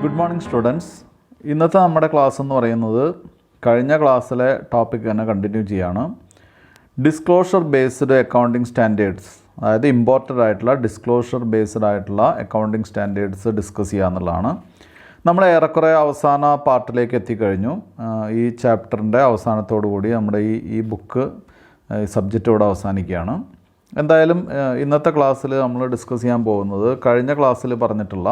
Good morning students. ഇന്നത്തെ നമ്മുടെ class എന്ന് പറയുന്നത് കഴിഞ്ഞ ക്ലാസ്സിലെ ടോപ്പിക് തന്നെ കണ്ടിന്യൂ ചെയ്യാണ്. ഡിസ്ക്ലോഷർ ബേസ്ഡ് അക്കൗണ്ടിങ് സ്റ്റാൻഡേർഡ്സ്, അതായത് ഇമ്പോർട്ടൻ്റ് ആയിട്ടുള്ള ഡിസ്ക്ലോഷർ ബേസ്ഡ് ആയിട്ടുള്ള അക്കൗണ്ടിങ് സ്റ്റാൻഡേർഡ്സ് ഡിസ്കസ് ചെയ്യുക എന്നുള്ളതാണ്. നമ്മൾ ഏറെക്കുറെ അവസാന പാർട്ടിലേക്ക് എത്തിക്കഴിഞ്ഞു. ഈ ചാപ്റ്ററിൻ്റെ അവസാനത്തോടു കൂടി നമ്മുടെ ഈ ബുക്ക് സബ്ജക്റ്റോടെ അവസാനിക്കുകയാണ്. എന്തായാലും ഇന്നത്തെ ക്ലാസ്സിൽ നമ്മൾ ഡിസ്കസ് ചെയ്യാൻ പോകുന്നത് കഴിഞ്ഞ ക്ലാസ്സിൽ പറഞ്ഞിട്ടുള്ള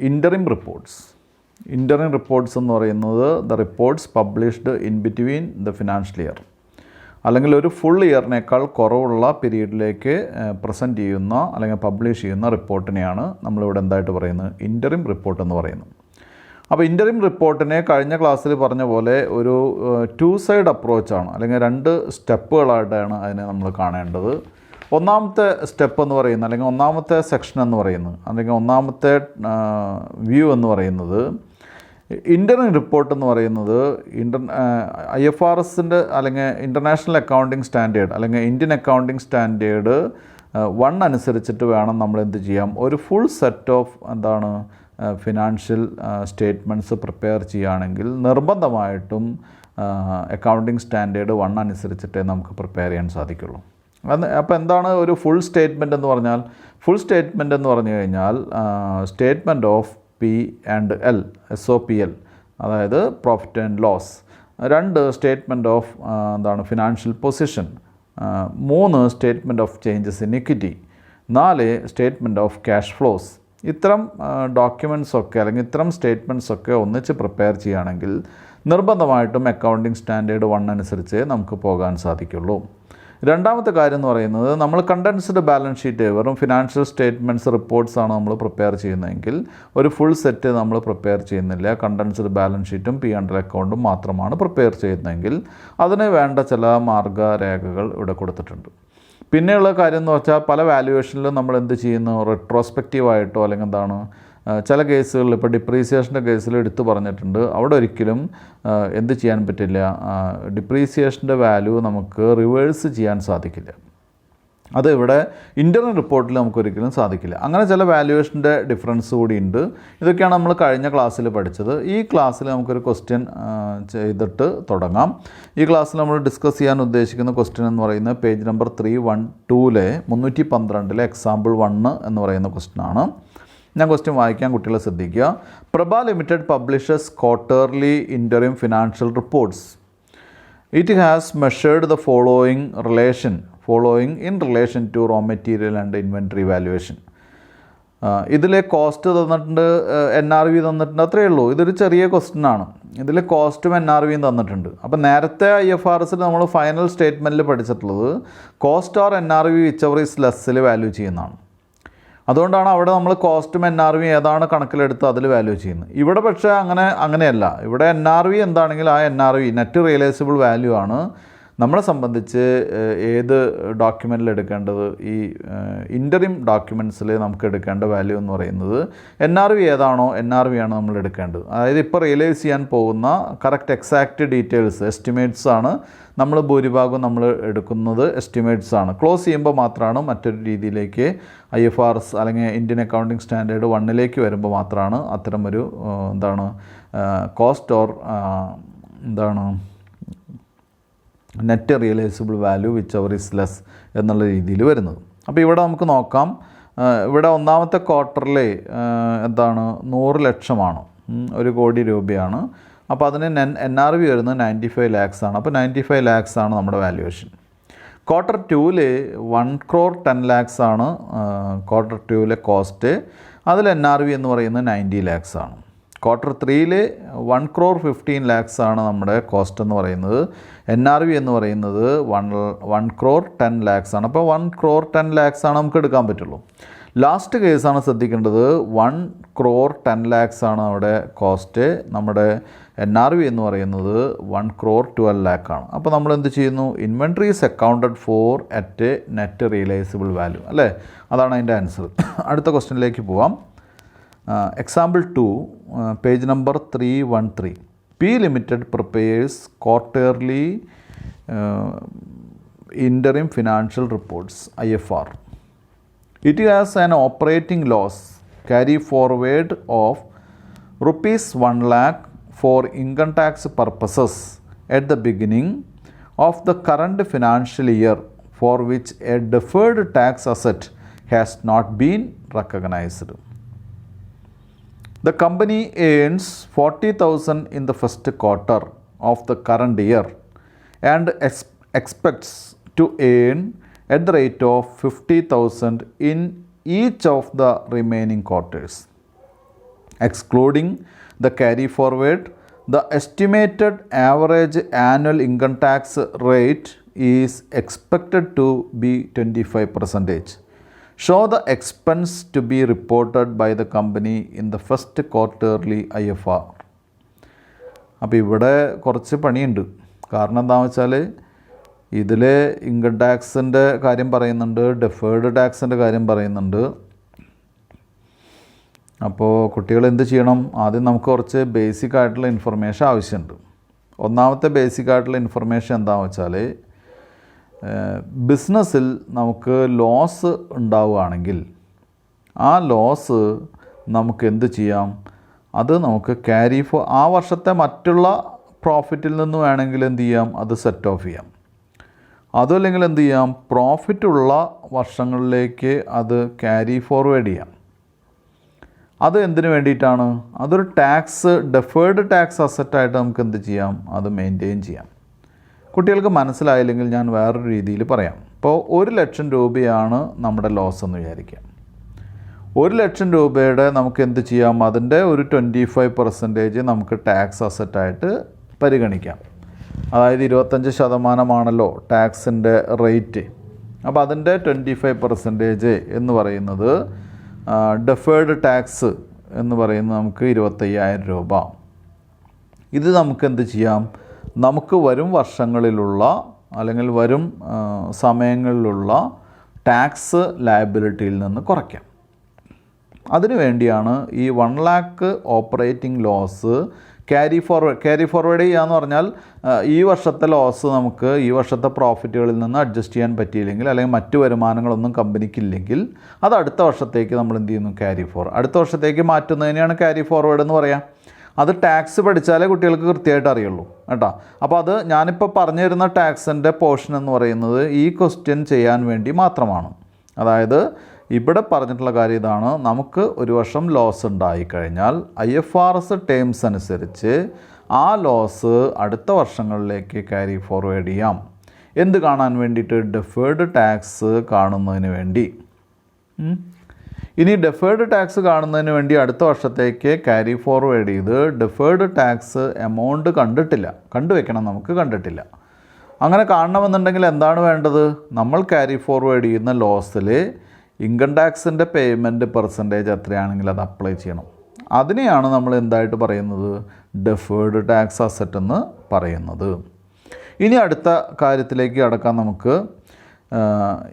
ഇൻ്ററിം റിപ്പോർട്ട്സ്. ഇൻ്ററിം റിപ്പോർട്ട്സ് എന്ന് പറയുന്നത് the reports published in between the financial year, അല്ലെങ്കിൽ ഒരു ഫുൾ ഇയറിനേക്കാൾ കുറവുള്ള പീരീഡിലേക്ക് പ്രസൻറ്റ് ചെയ്യുന്ന അല്ലെങ്കിൽ പബ്ലിഷ് ചെയ്യുന്ന റിപ്പോർട്ടിനെയാണ് നമ്മളിവിടെ എന്തായിട്ട് പറയുന്നത്, ഇൻ്ററിം റിപ്പോർട്ട് എന്ന് പറയുന്നത്. അപ്പോൾ ഇൻ്ററിം റിപ്പോർട്ടിനെ കഴിഞ്ഞ ക്ലാസ്സിൽ പറഞ്ഞ പോലെ ഒരു ടു സൈഡ് അപ്രോച്ചാണ്, അല്ലെങ്കിൽ രണ്ട് സ്റ്റെപ്പുകളായിട്ടാണ് അതിനെ നമ്മൾ കാണേണ്ടത്. ഒന്നാമത്തെ സ്റ്റെപ്പ് എന്ന് പറയുന്നത്, അല്ലെങ്കിൽ ഒന്നാമത്തെ സെക്ഷൻ എന്ന് പറയുന്നത്, അല്ലെങ്കിൽ ഒന്നാമത്തെ വ്യൂ എന്ന് പറയുന്നത്, ഇൻ്ററിം റിപ്പോർട്ട് എന്ന് പറയുന്നത് IFRSൻ്റെ അല്ലെങ്കിൽ ഇൻ്റർനാഷണൽ അക്കൗണ്ടിങ് സ്റ്റാൻഡേർഡ് അല്ലെങ്കിൽ ഇന്ത്യൻ അക്കൗണ്ടിങ് സ്റ്റാൻഡേർഡ് 1 അനുസരിച്ചിട്ട് വേണം നമ്മൾ എന്ത് ചെയ്യാം, ഒരു full set of financial statements prepare ചെയ്യുകയാണെങ്കിൽ നിർബന്ധമായിട്ടും അക്കൗണ്ടിങ് സ്റ്റാൻഡേർഡ് 1 അനുസരിച്ചിട്ടേ നമുക്ക് പ്രിപ്പയർ ചെയ്യാൻ സാധിക്കുള്ളൂ. അപ്പോൾ എന്താണ് ഒരു ഫുൾ സ്റ്റേറ്റ്മെൻറ്റ് എന്ന് പറഞ്ഞാൽ? ഫുൾ സ്റ്റേറ്റ്മെൻറ്റ് എന്ന് പറഞ്ഞു കഴിഞ്ഞാൽ സ്റ്റേറ്റ്മെൻറ്റ് ഓഫ് P&L, SOPL, അതായത് profit and loss. 2 statement of financial position. 3 statement of changes in equity. 4 statement of cash flows. ഇത്തരം ഡോക്യുമെൻറ്റ്സൊക്കെ അല്ലെങ്കിൽ ഇത്തരം സ്റ്റേറ്റ്മെൻറ്റ്സൊക്കെ ഒന്നിച്ച് പ്രിപ്പയർ ചെയ്യുകയാണെങ്കിൽ നിർബന്ധമായിട്ടും അക്കൗണ്ടിങ് സ്റ്റാൻഡേർഡ് 1 അനുസരിച്ച് നമുക്ക് പോകാൻ സാധിക്കുള്ളൂ. രണ്ടാമത്തെ കാര്യം എന്ന് പറയുന്നത്, നമ്മൾ കണ്ടൻസ്ഡ് ബാലൻസ് ഷീറ്റ്, വെറും ഫിനാൻഷ്യൽ സ്റ്റേറ്റ്മെൻറ്റ്സ് റിപ്പോർട്ട്സാണ് നമ്മൾ പ്രിപ്പയർ ചെയ്യുന്നതെങ്കിൽ ഒരു ഫുൾ സെറ്റ് നമ്മൾ പ്രിപ്പയർ ചെയ്യുന്നില്ല. കണ്ടൻസ്ഡ് ബാലൻസ് ഷീറ്റും P&L അക്കൗണ്ടും മാത്രമാണ് പ്രിപ്പയർ ചെയ്യുന്നതെങ്കിൽ അതിന് വേണ്ട ചില മാർഗ്ഗരേഖകൾ ഇവിടെ കൊടുത്തിട്ടുണ്ട്. പിന്നെയുള്ള കാര്യം എന്ന് വെച്ചാൽ പല വാല്യുവേഷനിലും നമ്മൾ എന്ത് ചെയ്യുന്നു, റെട്രോസ്പെക്റ്റീവായിട്ടോ അല്ലെങ്കിൽ ചില കേസുകളിൽ, ഇപ്പോൾ ഡിപ്രീസിയേഷൻ്റെ കേസിൽ എടുത്തു പറഞ്ഞിട്ടുണ്ട്, അവിടെ ഒരിക്കലും എന്ത് ചെയ്യാൻ പറ്റില്ല, ഡിപ്രീസിയേഷൻ്റെ വാല്യൂ നമുക്ക് റിവേഴ്സ് ചെയ്യാൻ സാധിക്കില്ല. അത് ഇവിടെ ഇൻ്റർണൽ റിപ്പോർട്ടിൽ നമുക്കൊരിക്കലും സാധിക്കില്ല. അങ്ങനെ ചില വാല്യുവേഷൻ്റെ ഡിഫറൻസ് കൂടി ഉണ്ട്. ഇതൊക്കെയാണ് നമ്മൾ കഴിഞ്ഞ ക്ലാസ്സിൽ പഠിച്ചത്. ഈ ക്ലാസ്സിൽ നമുക്കൊരു ക്വസ്റ്റ്യൻ ചെയ്തിട്ട് തുടങ്ങാം. ഈ ക്ലാസ്സിൽ നമ്മൾ ഡിസ്കസ് ചെയ്യാൻ ഉദ്ദേശിക്കുന്ന ക്വസ്റ്റ്യൻ എന്ന് പറയുന്നത് പേജ് നമ്പർ 312 312 എക്സാമ്പിൾ 1 എന്ന് പറയുന്ന ക്വസ്റ്റ്യനാണ്. ഞാൻ ക്വസ്റ്റ്യൻ വായിക്കാൻ കുട്ടികളെ ശ്രദ്ധിക്കുക. Prabha limited publishes quarterly interim financial reports. It has measured the following in relation to raw material and inventory valuation. ഇതിലെ കോസ്റ്റ് തന്നിട്ടുണ്ട്, NRV തന്നിട്ടുണ്ട്, അത്രയേ ഉള്ളൂ. ഇതൊരു ചെറിയ ക്വസ്റ്റ്യനാണ്. ഇതിൽ കോസ്റ്റും NRVയും തന്നിട്ടുണ്ട്. അപ്പോൾ നേരത്തെ IFRSൽ നമ്മൾ ഫൈനൽ സ്റ്റേറ്റ്മെൻറ്റിൽ പഠിച്ചിട്ടുള്ളത് cost or NRV whichever is ലെസ്സിൽ വാല്യൂ ചെയ്യുന്നതാണ്. അതുകൊണ്ടാണ് അവിടെ നമ്മൾ കോസ്റ്റും NRV ഏതാണ് കണക്കിലെടുത്ത് അതിൽ വാല്യൂ ചെയ്യുന്നത്. ഇവിടെ പക്ഷേ അങ്ങനെയല്ല. ഇവിടെ NRV എന്താണെങ്കിൽ ആ NRV നെറ്റ് റിയലൈസബിൾ വാല്യൂ ആണ് നമ്മളെ സംബന്ധിച്ച് ഏത് ഡോക്യുമെൻറ്റിൽ എടുക്കേണ്ടത്. ഈ ഇൻ്ററിം ഡോക്യുമെൻറ്റ്സിൽ നമുക്ക് എടുക്കേണ്ട വാല്യൂ എന്ന് പറയുന്നത് NRV ഏതാണോ NRV ആണ് നമ്മൾ എടുക്കേണ്ടത്. അതായത് ഇപ്പോൾ റിയലൈസ് ചെയ്യാൻ പോകുന്ന കറക്റ്റ് എക്സാക്റ്റ് ഡീറ്റെയിൽസ്, എസ്റ്റിമേറ്റ്സ് ആണ് നമ്മൾ ഭൂരിഭാഗം നമ്മൾ എടുക്കുന്നത്. എസ്റ്റിമേറ്റ്സ് ആണ്. ക്ലോസ് ചെയ്യുമ്പോൾ മാത്രമാണ് മറ്റൊരു രീതിയിലേക്ക് IFRS അല്ലെങ്കിൽ ഇന്ത്യൻ അക്കൗണ്ടിങ് സ്റ്റാൻഡേർഡ് 1ലേക്ക് വരുമ്പോൾ മാത്രമാണ് അത്തരമൊരു cost or net realisable value which ever is less എന്നുള്ള രീതിയിൽ വരുന്നത്. അപ്പോൾ ഇവിടെ നമുക്ക് നോക്കാം. ഇവിടെ ഒന്നാമത്തെ ക്വാർട്ടറിൽ 100 ലക്ഷമാണ്, 1 കോടി രൂപയാണ്. അപ്പോൾ അതിന് NRV വരുന്നത് 95 lakhs ആണ്. അപ്പോൾ 95 lakhs ആണ് നമ്മുടെ വാല്യുവേഷൻ. ക്വാർട്ടർ 2ൽ 1 crore 10 lakhs ആണ് ക്വാർട്ടർ 2ലെ കോസ്റ്റ്. അതിൽ NRV എന്ന് പറയുന്നത് 90 lakhs ആണ്. ക്വാർട്ടർ 3ൽ 1 crore 15 lakhs ആണ് നമ്മുടെ കോസ്റ്റ് എന്ന് പറയുന്നത്. NRV എന്ന് പറയുന്നത് 1 crore 10 lakhs ആണ്. അപ്പോൾ 1 crore 10 lakhs ആണ് നമുക്ക് എടുക്കാൻ പറ്റുള്ളൂ. ലാസ്റ്റ് കേസാണ് ശ്രദ്ധിക്കേണ്ടത്. 1 crore 10 lakhs ആണ് അവിടെ കോസ്റ്റ്. നമ്മുടെ NRV എന്ന് പറയുന്നത് 1 crore 12 lakh ആണ്. അപ്പോൾ നമ്മൾ എന്ത് ചെയ്യുന്നു, inventory is accounted for at net realisable value, അല്ലേ? അതാണ് അതിൻ്റെ ആൻസർ. അടുത്ത ക്വസ്റ്റ്യനിലേക്ക് പോവാം. Example 2 page number 313. P Limited prepares quarterly interim financial reports, IFR. It has an operating loss carry forward of rupees 1 lakh for income tax purposes at the beginning of the current financial year for which a deferred tax asset has not been recognized. The company earns 40,000 in the first quarter of the current year and expects to earn at the rate of 50,000 in each of the remaining quarters. Excluding the carry forward, the estimated average annual income tax rate is expected to be 25%. Show the expense to be reported by the company in the first quarterly IFR. അപ്പോൾ ഇവിടെ കുറച്ച് പണിയുണ്ട്. കാരണം എന്താണെന്ന് വെച്ചാൽ ഇതിൽ income ടാക്സിൻ്റെ കാര്യം പറയുന്നുണ്ട്, ഡെഫേർഡ് ടാക്സിൻ്റെ കാര്യം പറയുന്നുണ്ട്. അപ്പോൾ കുട്ടികൾ എന്ത് ചെയ്യണം? ആദ്യം നമുക്ക് കുറച്ച് ബേസിക് ആയിട്ടുള്ള ഇൻഫർമേഷൻ ആവശ്യമുണ്ട്. ഒന്നാമത്തെ ബേസിക് ആയിട്ടുള്ള ഇൻഫർമേഷൻ എന്താണെന്ന് വെച്ചാൽ ബിസിനസ്സിൽ നമുക്ക് ലോസ് ഉണ്ടാവുകയാണെങ്കിൽ ആ ലോസ് നമുക്ക് എന്ത് ചെയ്യാം? അത് നമുക്ക് ക്യാരി ആ വർഷത്തെ മറ്റുള്ള പ്രോഫിറ്റിൽ നിന്ന് വേണമെങ്കിൽ എന്ത് ചെയ്യാം? അത് സെറ്റ് ഓഫ് ചെയ്യാം. അതുമല്ലെങ്കിൽ എന്ത് ചെയ്യാം? പ്രോഫിറ്റുള്ള വർഷങ്ങളിലേക്ക് അത് ക്യാരി ഫോർവേഡ് ചെയ്യാം. അത് എന്തിനു വേണ്ടിയിട്ടാണ്? അതൊരു ടാക്സ് ഡെഫേർഡ് ടാക്സ് അസറ്റായിട്ട് നമുക്ക് എന്ത് ചെയ്യാം? അത് മെയിൻറ്റെയിൻ ചെയ്യാം. കുട്ടികൾക്ക് മനസ്സിലായില്ലെങ്കിൽ ഞാൻ വേറൊരു രീതിയിൽ പറയാം. ഇപ്പോൾ 1,00,000 രൂപയാണ് നമ്മുടെ ലോസ് എന്ന് വിചാരിക്കാം. 1,00,000 രൂപയുടെ നമുക്ക് എന്ത് ചെയ്യാം? അതിൻ്റെ ഒരു 25% നമുക്ക് ടാക്സ് അസറ്റായിട്ട് പരിഗണിക്കാം. അതായത് 25% ടാക്സിൻ്റെ റേറ്റ്. അപ്പോൾ അതിൻ്റെ 25% എന്ന് പറയുന്നത് ഡെഫേർഡ് ടാക്സ് എന്ന് പറയുന്നത് നമുക്ക് 25,000 രൂപ. ഇത് നമുക്ക് എന്ത് ചെയ്യാം? നമുക്ക് വരും വർഷങ്ങളിലുള്ള അല്ലെങ്കിൽ വരും സമയങ്ങളിലുള്ള ടാക്സ് ലയബിലിറ്റിയിൽ നിന്ന് കുറയ്ക്കാം. അതിനു വേണ്ടിയാണ് ഈ 1 lakh operating loss carry forward ചെയ്യുക എന്ന് പറഞ്ഞാൽ ഈ വർഷത്തെ ലോസ് നമുക്ക് ഈ വർഷത്തെ പ്രോഫിറ്റുകളിൽ നിന്ന് അഡ്ജസ്റ്റ് ചെയ്യാൻ പറ്റിയില്ലെങ്കിൽ അല്ലെങ്കിൽ മറ്റു വരുമാനങ്ങളൊന്നും കമ്പനിക്കില്ലെങ്കിൽ അത് അടുത്ത വർഷത്തേക്ക് നമ്മൾ എന്ത് ചെയ്യുന്നു? അടുത്ത വർഷത്തേക്ക് മാറ്റുന്നതിനെയാണ് ക്യാരി ഫോർവേഡ് എന്ന് പറയാം. അത് ടാക്സ് പഠിച്ചാലേ കുട്ടികൾക്ക് കൃത്യമായിട്ട് അറിയുള്ളൂ കേട്ടോ. അപ്പോൾ അത് ഞാനിപ്പോൾ പറഞ്ഞു തരുന്ന ടാക്സിൻ്റെ പോർഷൻ എന്ന് പറയുന്നത് ഈ ക്വസ്റ്റ്യൻ ചെയ്യാൻ വേണ്ടി മാത്രമാണ്. അതായത് ഇവിടെ പറഞ്ഞിട്ടുള്ള കാര്യം ഇതാണ്: നമുക്ക് ഒരു വർഷം ലോസ് ഉണ്ടായിക്കഴിഞ്ഞാൽ IFRS ടേംസ് അനുസരിച്ച് ആ ലോസ് അടുത്ത വർഷങ്ങളിലേക്ക് ക്യാരി ഫോർവേഡ് ചെയ്യാം. എന്ത് കാണാൻ വേണ്ടിയിട്ട്? ഡെഫേർഡ് ടാക്സ് കാണുന്നതിന് വേണ്ടി. ഇനി ഡെഫേർഡ് ടാക്സ് കാണുന്നതിന് വേണ്ടി അടുത്ത വർഷത്തേക്ക് ക്യാരി ഫോർവേഡ് ചെയ്ത് ഡെഫേർഡ് ടാക്സ് എമൗണ്ട് കണ്ടുവെക്കണം. നമുക്ക് കണ്ടിട്ടില്ല. അങ്ങനെ കാണണമെന്നുണ്ടെങ്കിൽ എന്താണ് വേണ്ടത്? നമ്മൾ ക്യാരി ഫോർവേഡ് ചെയ്യുന്ന ലോസിൽ ഇൻകം ടാക്സിൻ്റെ പേയ്മെൻറ്റ് പെർസെൻറ്റേജ് എത്രയാണെങ്കിൽ അത് അപ്ലൈ ചെയ്യണം. അതിനെയാണ് നമ്മൾ എന്തായിട്ട് പറയുന്നത്? ഡെഫേർഡ് ടാക്സ് അസറ്റ് എന്ന് പറയുന്നത്. ഇനി അടുത്ത കാര്യത്തിലേക്ക് കടക്കാം നമുക്ക്.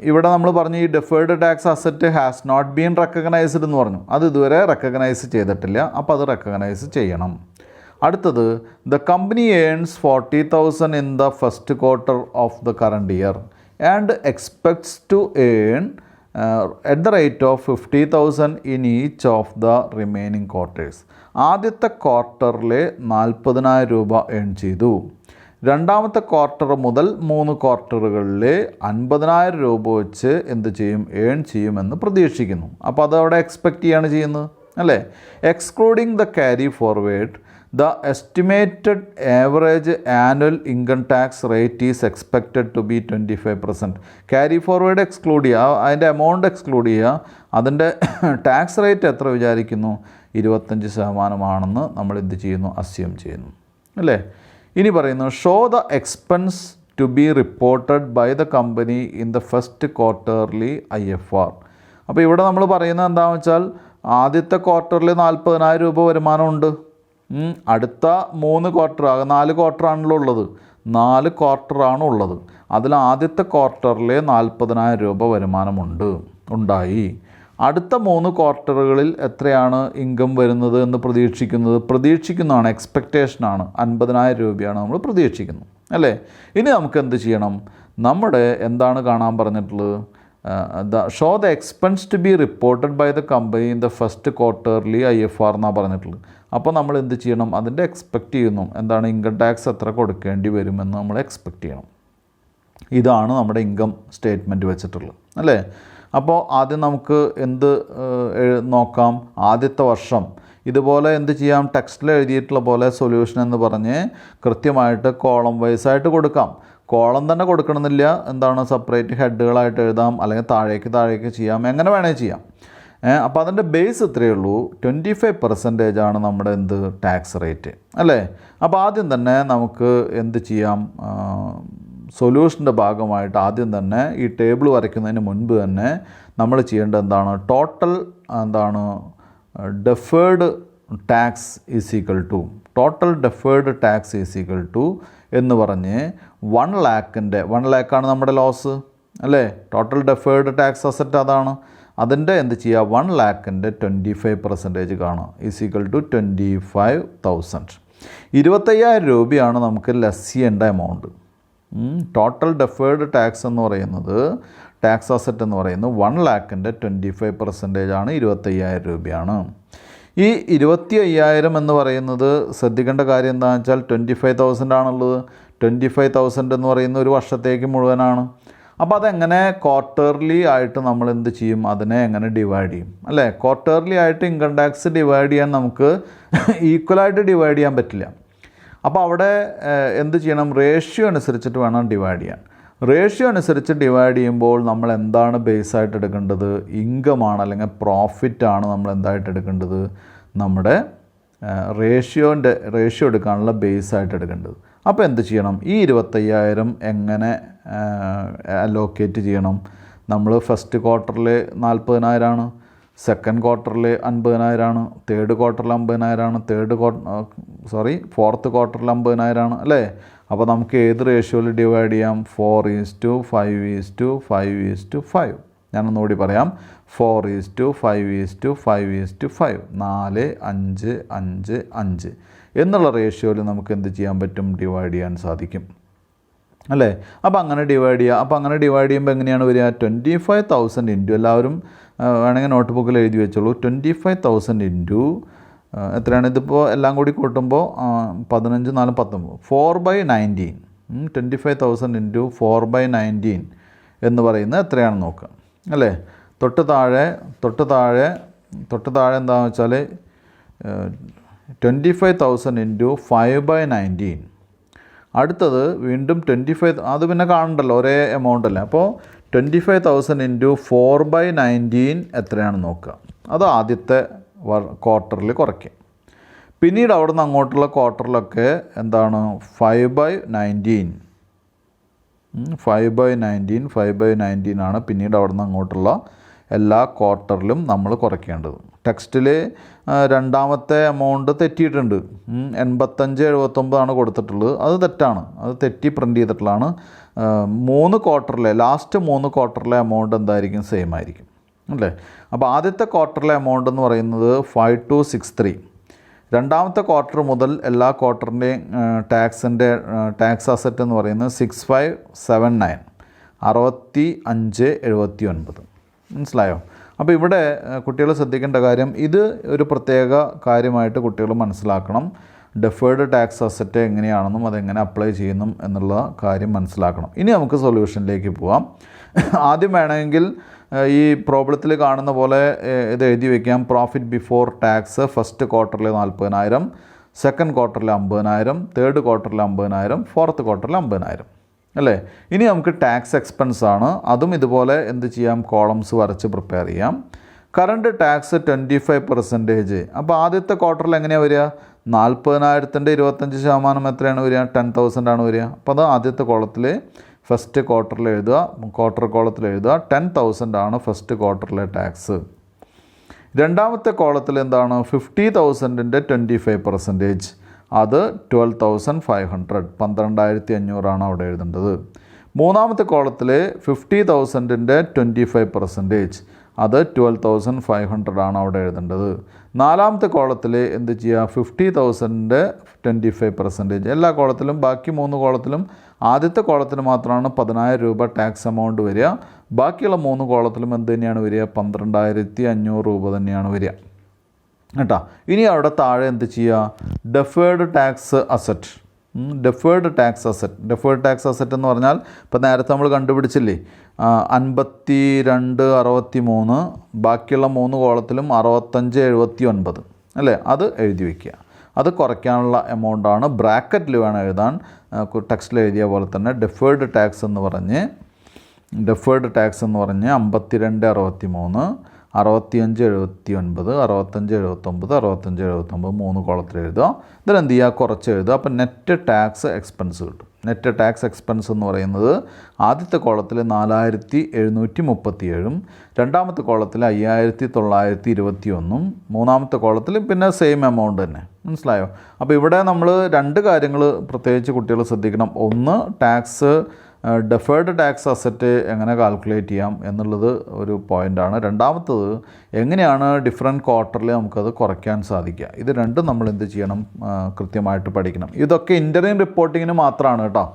ഇവിടെ നമ്മൾ പറഞ്ഞു ഈ deferred tax asset has not been recognised എന്ന് പറഞ്ഞു. അത് ഇതുവരെ റെക്കഗ്നൈസ് ചെയ്തിട്ടില്ല. അപ്പോൾ അത് റെക്കഗ്നൈസ് ചെയ്യണം. അടുത്തത്, the company earns 40,000 in the first quarter of the current year and expects to earn at the rate of 50,000 in each of the remaining quarters. ആദ്യത്തെ ക്വാർട്ടറിൽ 40,000 രൂപ ഏൺ ചെയ്തു. രണ്ടാമത്തെ ക്വാർട്ടർ മുതൽ 3 ക്വാർട്ടറുകളിൽ 50,000 രൂപ വെച്ച് എന്ത് ചെയ്യും? ഏൺ ചെയ്യുമെന്ന് പ്രതീക്ഷിക്കുന്നു. അപ്പോൾ അതവിടെ എക്സ്പെക്റ്റ് ചെയ്യാണ് ചെയ്യുന്നത് അല്ലേ? Excluding the carry forward, the estimated average annual income tax rate is expected to be 25%. Carry forward exclude ചെയ്യുക, അതിൻ്റെ എമൗണ്ട് എക്സ്ക്ലൂഡ് ചെയ്യുക. അതിൻ്റെ ടാക്സ് റേറ്റ് എത്ര വിചാരിക്കുന്നു? 25% നമ്മൾ എന്ത് ചെയ്യുന്നു? അസ്യൂം ചെയ്യുന്നു അല്ലേ? ഇനി പറയുന്നു, show the expense to be reported by the company in the first quarterly IFR. അപ്പോൾ ഇവിടെ നമ്മൾ പറയുന്നത് എന്താണെന്ന് വെച്ചാൽ ആദ്യത്തെ ക്വാർട്ടറിൽ 40,000 രൂപ വരുമാനമുണ്ട്. അടുത്ത 3 ക്വാർട്ടർ, 4 ക്വാർട്ടറാണല്ലോ ഉള്ളത്. 4 ക്വാർട്ടറാണ് ഉള്ളത്. അതിൽ ആദ്യത്തെ ക്വാർട്ടറിൽ 40,000 രൂപ ഉണ്ടായി. അടുത്ത 3 ക്വാർട്ടറുകളിൽ എത്രയാണ് ഇൻകം വരുന്നത് എന്ന് പ്രതീക്ഷിക്കുന്നതാണ്, എക്സ്പെക്റ്റേഷനാണ്. 50,000 രൂപയാണ് നമ്മൾ പ്രതീക്ഷിക്കുന്നത് അല്ലേ? ഇനി നമുക്ക് എന്ത് ചെയ്യണം? നമ്മുടെ എന്താണ് കാണാൻ പറഞ്ഞിട്ടുള്ളത്? Show the expense to be reported by the company in the first quarterly IFR എന്നാണ് പറഞ്ഞിട്ടുള്ളത്. അപ്പോൾ നമ്മൾ എന്ത് ചെയ്യണം, അതിൻ്റെ എക്സ്പെക്റ്റ് ചെയ്യുന്നു എന്താണ് ഇൻകം ടാക്സ് എത്ര കൊടുക്കേണ്ടി വരുമെന്ന് നമ്മൾ എക്സ്പെക്റ്റ് ചെയ്യണം. ഇതാണ് നമ്മുടെ ഇൻകം സ്റ്റേറ്റ്മെൻറ്റ് വെച്ചിട്ടുള്ളത് അല്ലേ. അപ്പോൾ ആദ്യം നമുക്ക് എന്ത് നോക്കാം, ആദ്യത്തെ വർഷം ഇതുപോലെ എന്ത് ചെയ്യാം, ടെക്സ്റ്റിൽ എഴുതിയിട്ടുള്ള പോലെ സൊല്യൂഷൻ എന്ന് പറഞ്ഞ് കൃത്യമായിട്ട് കോളം വൈസായിട്ട് കൊടുക്കാം. കോളം തന്നെ കൊടുക്കണമെന്നില്ല, എന്താണ് സെപ്പറേറ്റ് ഹെഡുകളായിട്ട് എഴുതാം, അല്ലെങ്കിൽ താഴേക്ക് ചെയ്യാം, എങ്ങനെ വേണേൽ ചെയ്യാം. അപ്പോൾ അതിൻ്റെ ബേസ് ഇത്രയേ ഉള്ളൂ, 25% ആണ് നമ്മുടെ എന്ത് ടാക്സ് റേറ്റ് അല്ലേ. അപ്പോൾ ആദ്യം തന്നെ നമുക്ക് എന്ത് ചെയ്യാം, സൊല്യൂഷൻ്റെ ഭാഗമായിട്ട് ആദ്യം തന്നെ ഈ ടേബിൾ വരയ്ക്കുന്നതിന് മുൻപ് തന്നെ നമ്മൾ ചെയ്യേണ്ടത് എന്താണ്, ടോട്ടൽ എന്താണ് deferred tax total deferred tax എന്ന് പറഞ്ഞ് 1 lakh നമ്മുടെ ലോസ് അല്ലേ. ടോട്ടൽ ഡെഫേർഡ് ടാക്സ് അസറ്റ് അതാണ്. അതിൻ്റെ എന്ത് ചെയ്യുക, 1 lakhൻ്റെ 25% കാണുക =25,000. 25,000 രൂപയാണ് നമുക്ക് ലെസ് ചെയ്യേണ്ട എമൗണ്ട്. ടോട്ടൽ ഡെഫേർഡ് ടാക്സ് എന്ന് പറയുന്നത്, ടാക്സ് അസറ്റ് എന്ന് പറയുന്നത് 1 lakhൻ്റെ 25% ആണ്, 25,000 രൂപയാണ്. ഈ 25,000 എന്ന് പറയുന്നത് ശ്രദ്ധിക്കേണ്ട കാര്യം എന്താണെന്ന് വെച്ചാൽ 25,000 ആണുള്ളത്. 25,000 എന്ന് പറയുന്ന ഒരു വർഷത്തേക്ക് മുഴുവനാണ്. അപ്പോൾ അതെങ്ങനെ ക്വാർട്ടർലി ആയിട്ട് നമ്മൾ എന്ത് ചെയ്യും, അതിനെ എങ്ങനെ ഡിവൈഡ് ചെയ്യും അല്ലേ. ക്വാർട്ടർലി ആയിട്ട് ഇൻകം ടാക്സ് ഡിവൈഡ് ചെയ്യാൻ നമുക്ക് ഈക്വലായിട്ട് ഡിവൈഡ് ചെയ്യാൻ പറ്റില്ല. അപ്പോൾ അവിടെ എന്ത് ചെയ്യണം, റേഷ്യോ അനുസരിച്ചിട്ട് വേണം ഡിവൈഡ് ചെയ്യാൻ. റേഷ്യോ അനുസരിച്ച് ഡിവൈഡ് ചെയ്യുമ്പോൾ നമ്മൾ എന്താണ് ബേസായിട്ട് എടുക്കേണ്ടത്, ഇൻകമാണ് അല്ലെങ്കിൽ പ്രോഫിറ്റാണ് നമ്മൾ എന്തായിട്ട് എടുക്കേണ്ടത്, നമ്മുടെ റേഷ്യോ എടുക്കാനുള്ള ബേസായിട്ട് എടുക്കേണ്ടത്. അപ്പോൾ എന്ത് ചെയ്യണം, ഈ 25,000 എങ്ങനെ അലോക്കേറ്റ് ചെയ്യണം. നമ്മൾ ഫസ്റ്റ് ക്വാർട്ടറിൽ 40,000 ആണ്, സെക്കൻഡ് ക്വാർട്ടറിൽ 50,000 ആണ്, തേർഡ് ക്വാർട്ടറിൽ 50,000 ആണ്, ഫോർത്ത് ക്വാർട്ടറിൽ 50,000 ആണ് അല്ലേ. അപ്പോൾ നമുക്ക് ഏത് റേഷ്യോയിൽ ഡിവൈഡ് ചെയ്യാം, 4:5:5:5. ഞാനൊന്നുകൂടി പറയാം, 4:5:5:5 4:5:5:5 എന്നുള്ള റേഷ്യോയിൽ നമുക്ക് എന്ത് ചെയ്യാൻ പറ്റും, ഡിവൈഡ് ചെയ്യാൻ സാധിക്കും അല്ലേ. അപ്പോൾ അങ്ങനെ ഡിവൈഡ് ചെയ്യുമ്പോൾ എങ്ങനെയാണ് വരിക, 25,000 ഇൻറ്റു, എല്ലാവരും വേണമെങ്കിൽ നോട്ട് ബുക്കിൽ എഴുതി വെച്ചോളൂ, 25,000 ഇൻറ്റു എത്രയാണ്, ഇതിപ്പോൾ എല്ലാം കൂടി കൂട്ടുമ്പോൾ 15 4 19 4/19. 25,000 ഇൻറ്റു 4/19 എന്ന് പറയുന്നത് എത്രയാണെന്ന് നോക്കുക അല്ലേ. തൊട്ട് താഴെ എന്താണെന്ന് വെച്ചാൽ 25,000 ഇൻറ്റു 5/19. അടുത്തത് വീണ്ടും 25, അത് പിന്നെ കാണണ്ടല്ലോ, ഒരേ എമൗണ്ട് അല്ലേ. അപ്പോൾ 25,000 ഇൻറ്റു 4/19 എത്രയാണെന്ന് നോക്കുക. അത് ആദ്യത്തെ ക്വാർട്ടറിൽ കുറയ്ക്കുക. പിന്നീട് അവിടെ നിന്ന് അങ്ങോട്ടുള്ള ക്വാർട്ടറിലൊക്കെ എന്താണ് 5/19 ആണ് പിന്നീട് അവിടെ നിന്ന് അങ്ങോട്ടുള്ള എല്ലാ ക്വാർട്ടറിലും നമ്മൾ കുറയ്ക്കേണ്ടത്. ടെക്സ്റ്റിൽ രണ്ടാമത്തെ എമൗണ്ട് തെറ്റിയിട്ടുണ്ട്, 85-79 ആണ് കൊടുത്തിട്ടുള്ളത്. അത് തെറ്റാണ്, അത് തെറ്റി പ്രിൻ്റ് ചെയ്തിട്ടുള്ളതാണ്. 3 ക്വാർട്ടറിലെ ലാസ്റ്റ് 3 ക്വാർട്ടറിലെ എമൗണ്ട് എന്തായിരിക്കും, സെയിം ആയിരിക്കും അല്ലേ. അപ്പോൾ ആദ്യത്തെ ക്വാർട്ടറിലെ എമൗണ്ട് എന്ന് പറയുന്നത് 5263. രണ്ടാമത്തെ ക്വാർട്ടർ മുതൽ എല്ലാ ക്വാർട്ടറിൻ്റെയും ടാക്സ് അസറ്റ് എന്ന് പറയുന്നത് 6579 6579. മനസ്സിലായോ? അപ്പോൾ ഇവിടെ കുട്ടികൾ ശ്രദ്ധിക്കേണ്ട കാര്യം, ഇത് ഒരു പ്രത്യേക കാര്യമായിട്ട് കുട്ടികൾ മനസ്സിലാക്കണം. ഡെഫേർഡ് ടാക്സ് അസറ്റ് എങ്ങനെയാണെന്നും അതെങ്ങനെ അപ്ലൈ ചെയ്യുന്നു എന്നുള്ള കാര്യം മനസ്സിലാക്കണം. ഇനി നമുക്ക് സൊല്യൂഷനിലേക്ക് പോവാം. ആദ്യം വേണമെങ്കിൽ ഈ പ്രോബ്ലത്തിൽ കാണുന്ന പോലെ ഇത് എഴുതി വയ്ക്കാം. പ്രോഫിറ്റ് ബിഫോർ ടാക്സ് ഫസ്റ്റ് ക്വാർട്ടറിൽ 40,000, സെക്കൻഡ് ക്വാർട്ടറിൽ 50,000, തേർഡ് ക്വാർട്ടറിൽ 50,000, ഫോർത്ത് ക്വാർട്ടറിൽ 50,000 അല്ലേ. ഇനി നമുക്ക് ടാക്സ് എക്സ്പെൻസ് ആണ്. അതും ഇതുപോലെ എന്ത് ചെയ്യാം, കോളംസ് വരച്ച് പ്രിപ്പയർ ചെയ്യാം. Current tax 25%. അപ്പോൾ ആദ്യത്തെ ക്വാർട്ടറിൽ എങ്ങനെയാണ് വരിക, 40,000ൻ്റെ 25% എത്രയാണ് വരിക, 10,000 ആണ് വരിക. അപ്പോൾ അത് ആദ്യത്തെ കോളത്തിൽ ഫസ്റ്റ് ക്വാർട്ടറിൽ എഴുതുക, ക്വാർട്ടർ കോളത്തിൽ എഴുതുക. 10,000 ആണ് ഫസ്റ്റ് ക്വാർട്ടറിലെ ടാക്സ്. രണ്ടാമത്തെ കോളത്തിൽ എന്താണ്, 50,000ൻ്റെ 25%, അത് 12,500 12,500 ആണ് അവിടെ എഴുതേണ്ടത്. മൂന്നാമത്തെ കോളത്തിൽ 50,000-ൻ്റെ 25%, അത് 12,500 ആണ് അവിടെ എഴുതേണ്ടത്. നാലാമത്തെ കോളത്തിൽ എന്ത് ചെയ്യുക, 50,000-ൻ്റെ 25%. എല്ലാ കോളത്തിലും, ബാക്കി 3 കോളത്തിലും ആദ്യത്തെ കോളത്തിന് മാത്രമാണ് 10,000 രൂപ ടാക്സ് എമൗണ്ട് വരിക. ബാക്കിയുള്ള 3 കോളത്തിലും എന്ത് തന്നെയാണ് വരിക, 12,500 രൂപ തന്നെയാണ് വരിക കേട്ടോ. ഇനി അവിടെ താഴെ എന്ത് ചെയ്യുക, deferred tax asset. Deferred tax asset എന്ന് പറഞ്ഞാൽ ഇപ്പോൾ നേരത്തെ നമ്മൾ കണ്ടുപിടിച്ചില്ലേ, 5263, ബാക്കിയുള്ള 3 കോളത്തിലും 6579 അല്ലേ, അത് എഴുതി വയ്ക്കുക. അത് കുറയ്ക്കാനുള്ള എമൗണ്ടാണ്. ബ്രാക്കറ്റിൽ വേണം എഴുതാൻ, ടെക്സ്റ്റിൽ എഴുതിയ പോലെ തന്നെ. ഡെഫേർഡ് ടാക്സ് എന്ന് പറഞ്ഞ് 5263, 6579, 6579, 6579 3 കോളത്തിൽ എഴുതുക. ഇതിലെന്ത് ചെയ്യുക, കുറച്ച് എഴുതുക. അപ്പോൾ നെറ്റ് ടാക്സ് എക്സ്പെൻസ് കിട്ടും. നെറ്റ് ടാക്സ് എക്സ്പെൻസ് എന്ന് പറയുന്നത് ആദ്യത്തെ കോളത്തിൽ 4737, രണ്ടാമത്തെ കോളത്തിൽ 5921, മൂന്നാമത്തെ കോളത്തിൽ പിന്നെ സെയിം എമൗണ്ട് തന്നെ. മനസ്സിലായോ? അപ്പോൾ ഇവിടെ നമ്മൾ 2 കാര്യങ്ങൾ പ്രത്യേകിച്ച് കുട്ടികൾ ശ്രദ്ധിക്കണം. ഒന്ന്, ടാക്സ് ഡെഫേർഡ് ടാക്സ് അസറ്റ് എങ്ങനെ കാൽക്കുലേറ്റ് ചെയ്യാം എന്നുള്ളത് ഒരു പോയിൻ്റാണ്. രണ്ടാമത്തത്, എങ്ങനെയാണ് ഡിഫറെൻറ്റ് ക്വാർട്ടറിൽ നമുക്കത് കുറയ്ക്കാൻ സാധിക്കുക. ഇത് രണ്ടും നമ്മൾ എന്ത് ചെയ്യണം, കൃത്യമായിട്ട് പഠിക്കണം. ഇതൊക്കെ ഇൻ്ററിം റിപ്പോർട്ടിങ്ങിന് മാത്രമാണ് കേട്ടോ.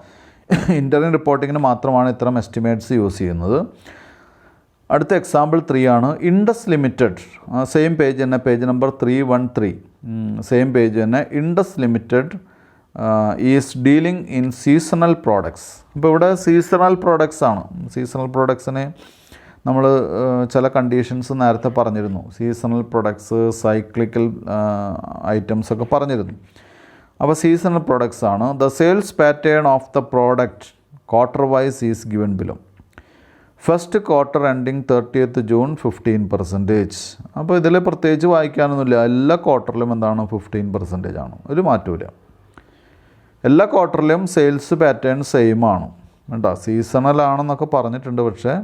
ഇൻ്ററിം റിപ്പോർട്ടിങ്ങിന് മാത്രമാണ് ഇത്തരം എസ്റ്റിമേറ്റ്സ് യൂസ് ചെയ്യുന്നത്. അടുത്ത എക്സാമ്പിൾ 3 ആണ്. ഇൻഡസ് ലിമിറ്റഡ്, സെയിം പേജ് തന്നെ, പേജ് നമ്പർ 313, സെയിം പേജ് തന്നെ. Indus limited is dealing in seasonal products. ഇപ്പോൾ ഇവിടെ സീസണൽ പ്രോഡക്ട്സ് ആണ്. സീസണൽ പ്രോഡക്ട്സിന് നമ്മൾ ചില കണ്ടീഷൻസ് നേരത്തെ പറഞ്ഞിരുന്നു. സീസണൽ പ്രോഡക്ട്സ്, സൈക്ലിക്കൽ ഐറ്റംസ് ഒക്കെ പറഞ്ഞിരുന്നു. അപ്പോൾ സീസണൽ പ്രോഡക്ട്സ് ആണ്. The sales pattern of the product quarter wise is given below. First quarter ending 30th June 15%. അപ്പോൾ ഇതിൽ പ്രത്യേകിച്ച് വായിക്കാനൊന്നുമില്ല. എല്ലാ ക്വാർട്ടറിലും എന്താണ്, 15% ആണ്, ഒരു മാറ്റമില്ല. എല്ലാ ക്വാർട്ടറിലും സെയിൽസ് പാറ്റേൺ സെയിം ആണ് കേട്ടോ. സീസണലാണെന്നൊക്കെ പറഞ്ഞിട്ടുണ്ട്, പക്ഷേ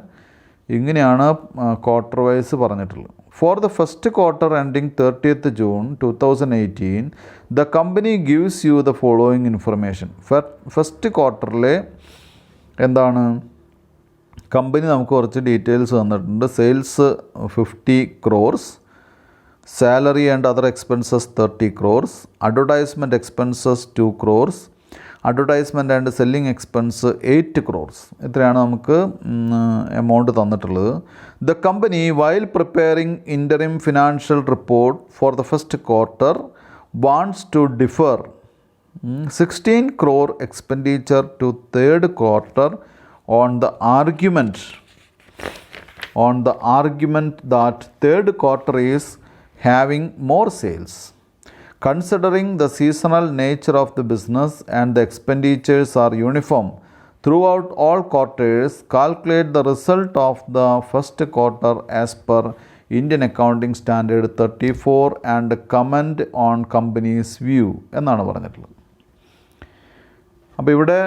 ഇങ്ങനെയാണ് ക്വാർട്ടർ വൈസ് പറഞ്ഞിട്ടുള്ളത്. For the first quarter ending 30th June 2018, the company gives you the following information. First ക്വാർട്ടറിലെ എന്താണ്, കമ്പനി നമുക്ക് കുറച്ച് ഡീറ്റെയിൽസ് തന്നിട്ടുണ്ട്. Sales 50 crores, salary and other expenses 30 crores, advertisement expenses 2 crores, advertisement and selling expense 8 crores. ഇത്രയാണ് നമുക്ക് amount തന്നിട്ടുള്ളത്. The company while preparing interim financial report for the first quarter wants to defer 16 crore expenditure to third quarter on the argument that third quarter is having more sales. Considering the seasonal nature of the business and the expenditures are uniform throughout all quarters, calculate the result of the first quarter as per Indian Accounting Standard 34 and comment on company's view എന്നാണ് പറഞ്ഞിട്ടുള്ളത്. അപ്പോൾ ഇവിടെ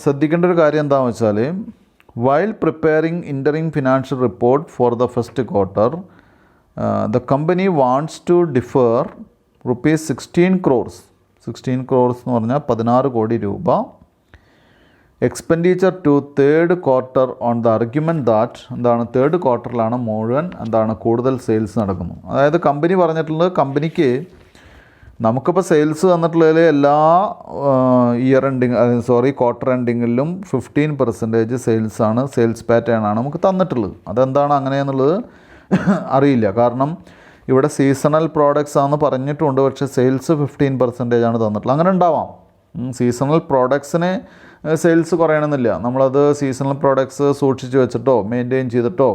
ശ്രദ്ധിക്കേണ്ട ഒരു കാര്യം എന്താണെന്ന് വെച്ചാൽ, while preparing interim financial report for the first quarter, the company wants to defer rupees 16 crores. 16 crores എന്ന് പറഞ്ഞാൽ 16 കോടി രൂപ expenditure to third quarter on the argument that എന്താണ്, തേർഡ് ക്വാർട്ടറിലാണ് മുഴുവൻ എന്താണ് കൂടുതൽ സെയിൽസ് നടക്കുന്നു. അതായത് കമ്പനി പറഞ്ഞിട്ടുള്ളത്, കമ്പനിക്ക് നമുക്കിപ്പോൾ സെയിൽസ് തന്നിട്ടുള്ളതിൽ എല്ലാ ക്വാർട്ടർ എൻഡിങ്ങിലും 15% സെയിൽസാണ്, സെയിൽസ് പാറ്റേൺ ആണ് നമുക്ക് തന്നിട്ടുള്ളത്. അതെന്താണ് അങ്ങനെയെന്നുള്ളത് അറിയില്ല. കാരണം ഇവിടെ സീസണൽ പ്രോഡക്റ്റ്സ് ആണെന്ന് പറഞ്ഞിട്ടുണ്ട്, പക്ഷേ സെയിൽസ് 15% ആണ് തന്നിട്ടുള്ളത്. അങ്ങനെ ഉണ്ടാവാം. സീസണൽ പ്രോഡക്ട്സിന് സെയിൽസ് കുറയണമെന്നില്ല. നമ്മളത് സീസണൽ പ്രോഡക്ട്സ് സൂക്ഷിച്ച് വെച്ചിട്ടോ മെയിൻറ്റെയിൻ ചെയ്തിട്ടോ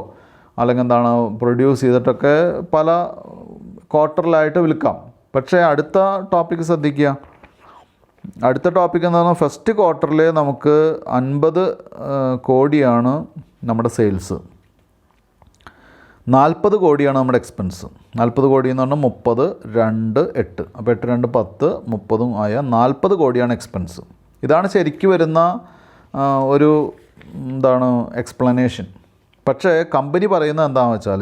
അല്ലെങ്കിൽ എന്താണ് പ്രൊഡ്യൂസ് ചെയ്തിട്ടൊക്കെ പല ക്വാർട്ടറിലായിട്ട് വിൽക്കാം. പക്ഷേ അടുത്ത ടോപ്പിക്ക് ശ്രദ്ധിക്കുക. അടുത്ത ടോപ്പിക്ക് എന്താണ്, ഫസ്റ്റ് ക്വാർട്ടറിൽ നമുക്ക് 50 കോടിയാണ് നമ്മുടെ സെയിൽസ്, 40 കോടിയാണ് നമ്മുടെ എക്സ്പെൻസ്. 40 കോടി എന്ന് പറഞ്ഞാൽ 30, 2, 8, അപ്പോൾ 8, 2, 10, 30 ആയ 40 കോടിയാണ് എക്സ്പെൻസ്. ഇതാണ് ശരിക്കും വരുന്ന ഒരു എന്താണ് എക്സ്പ്ലനേഷൻ. പക്ഷേ കമ്പനി പറയുന്നത് എന്താണെന്ന് വെച്ചാൽ,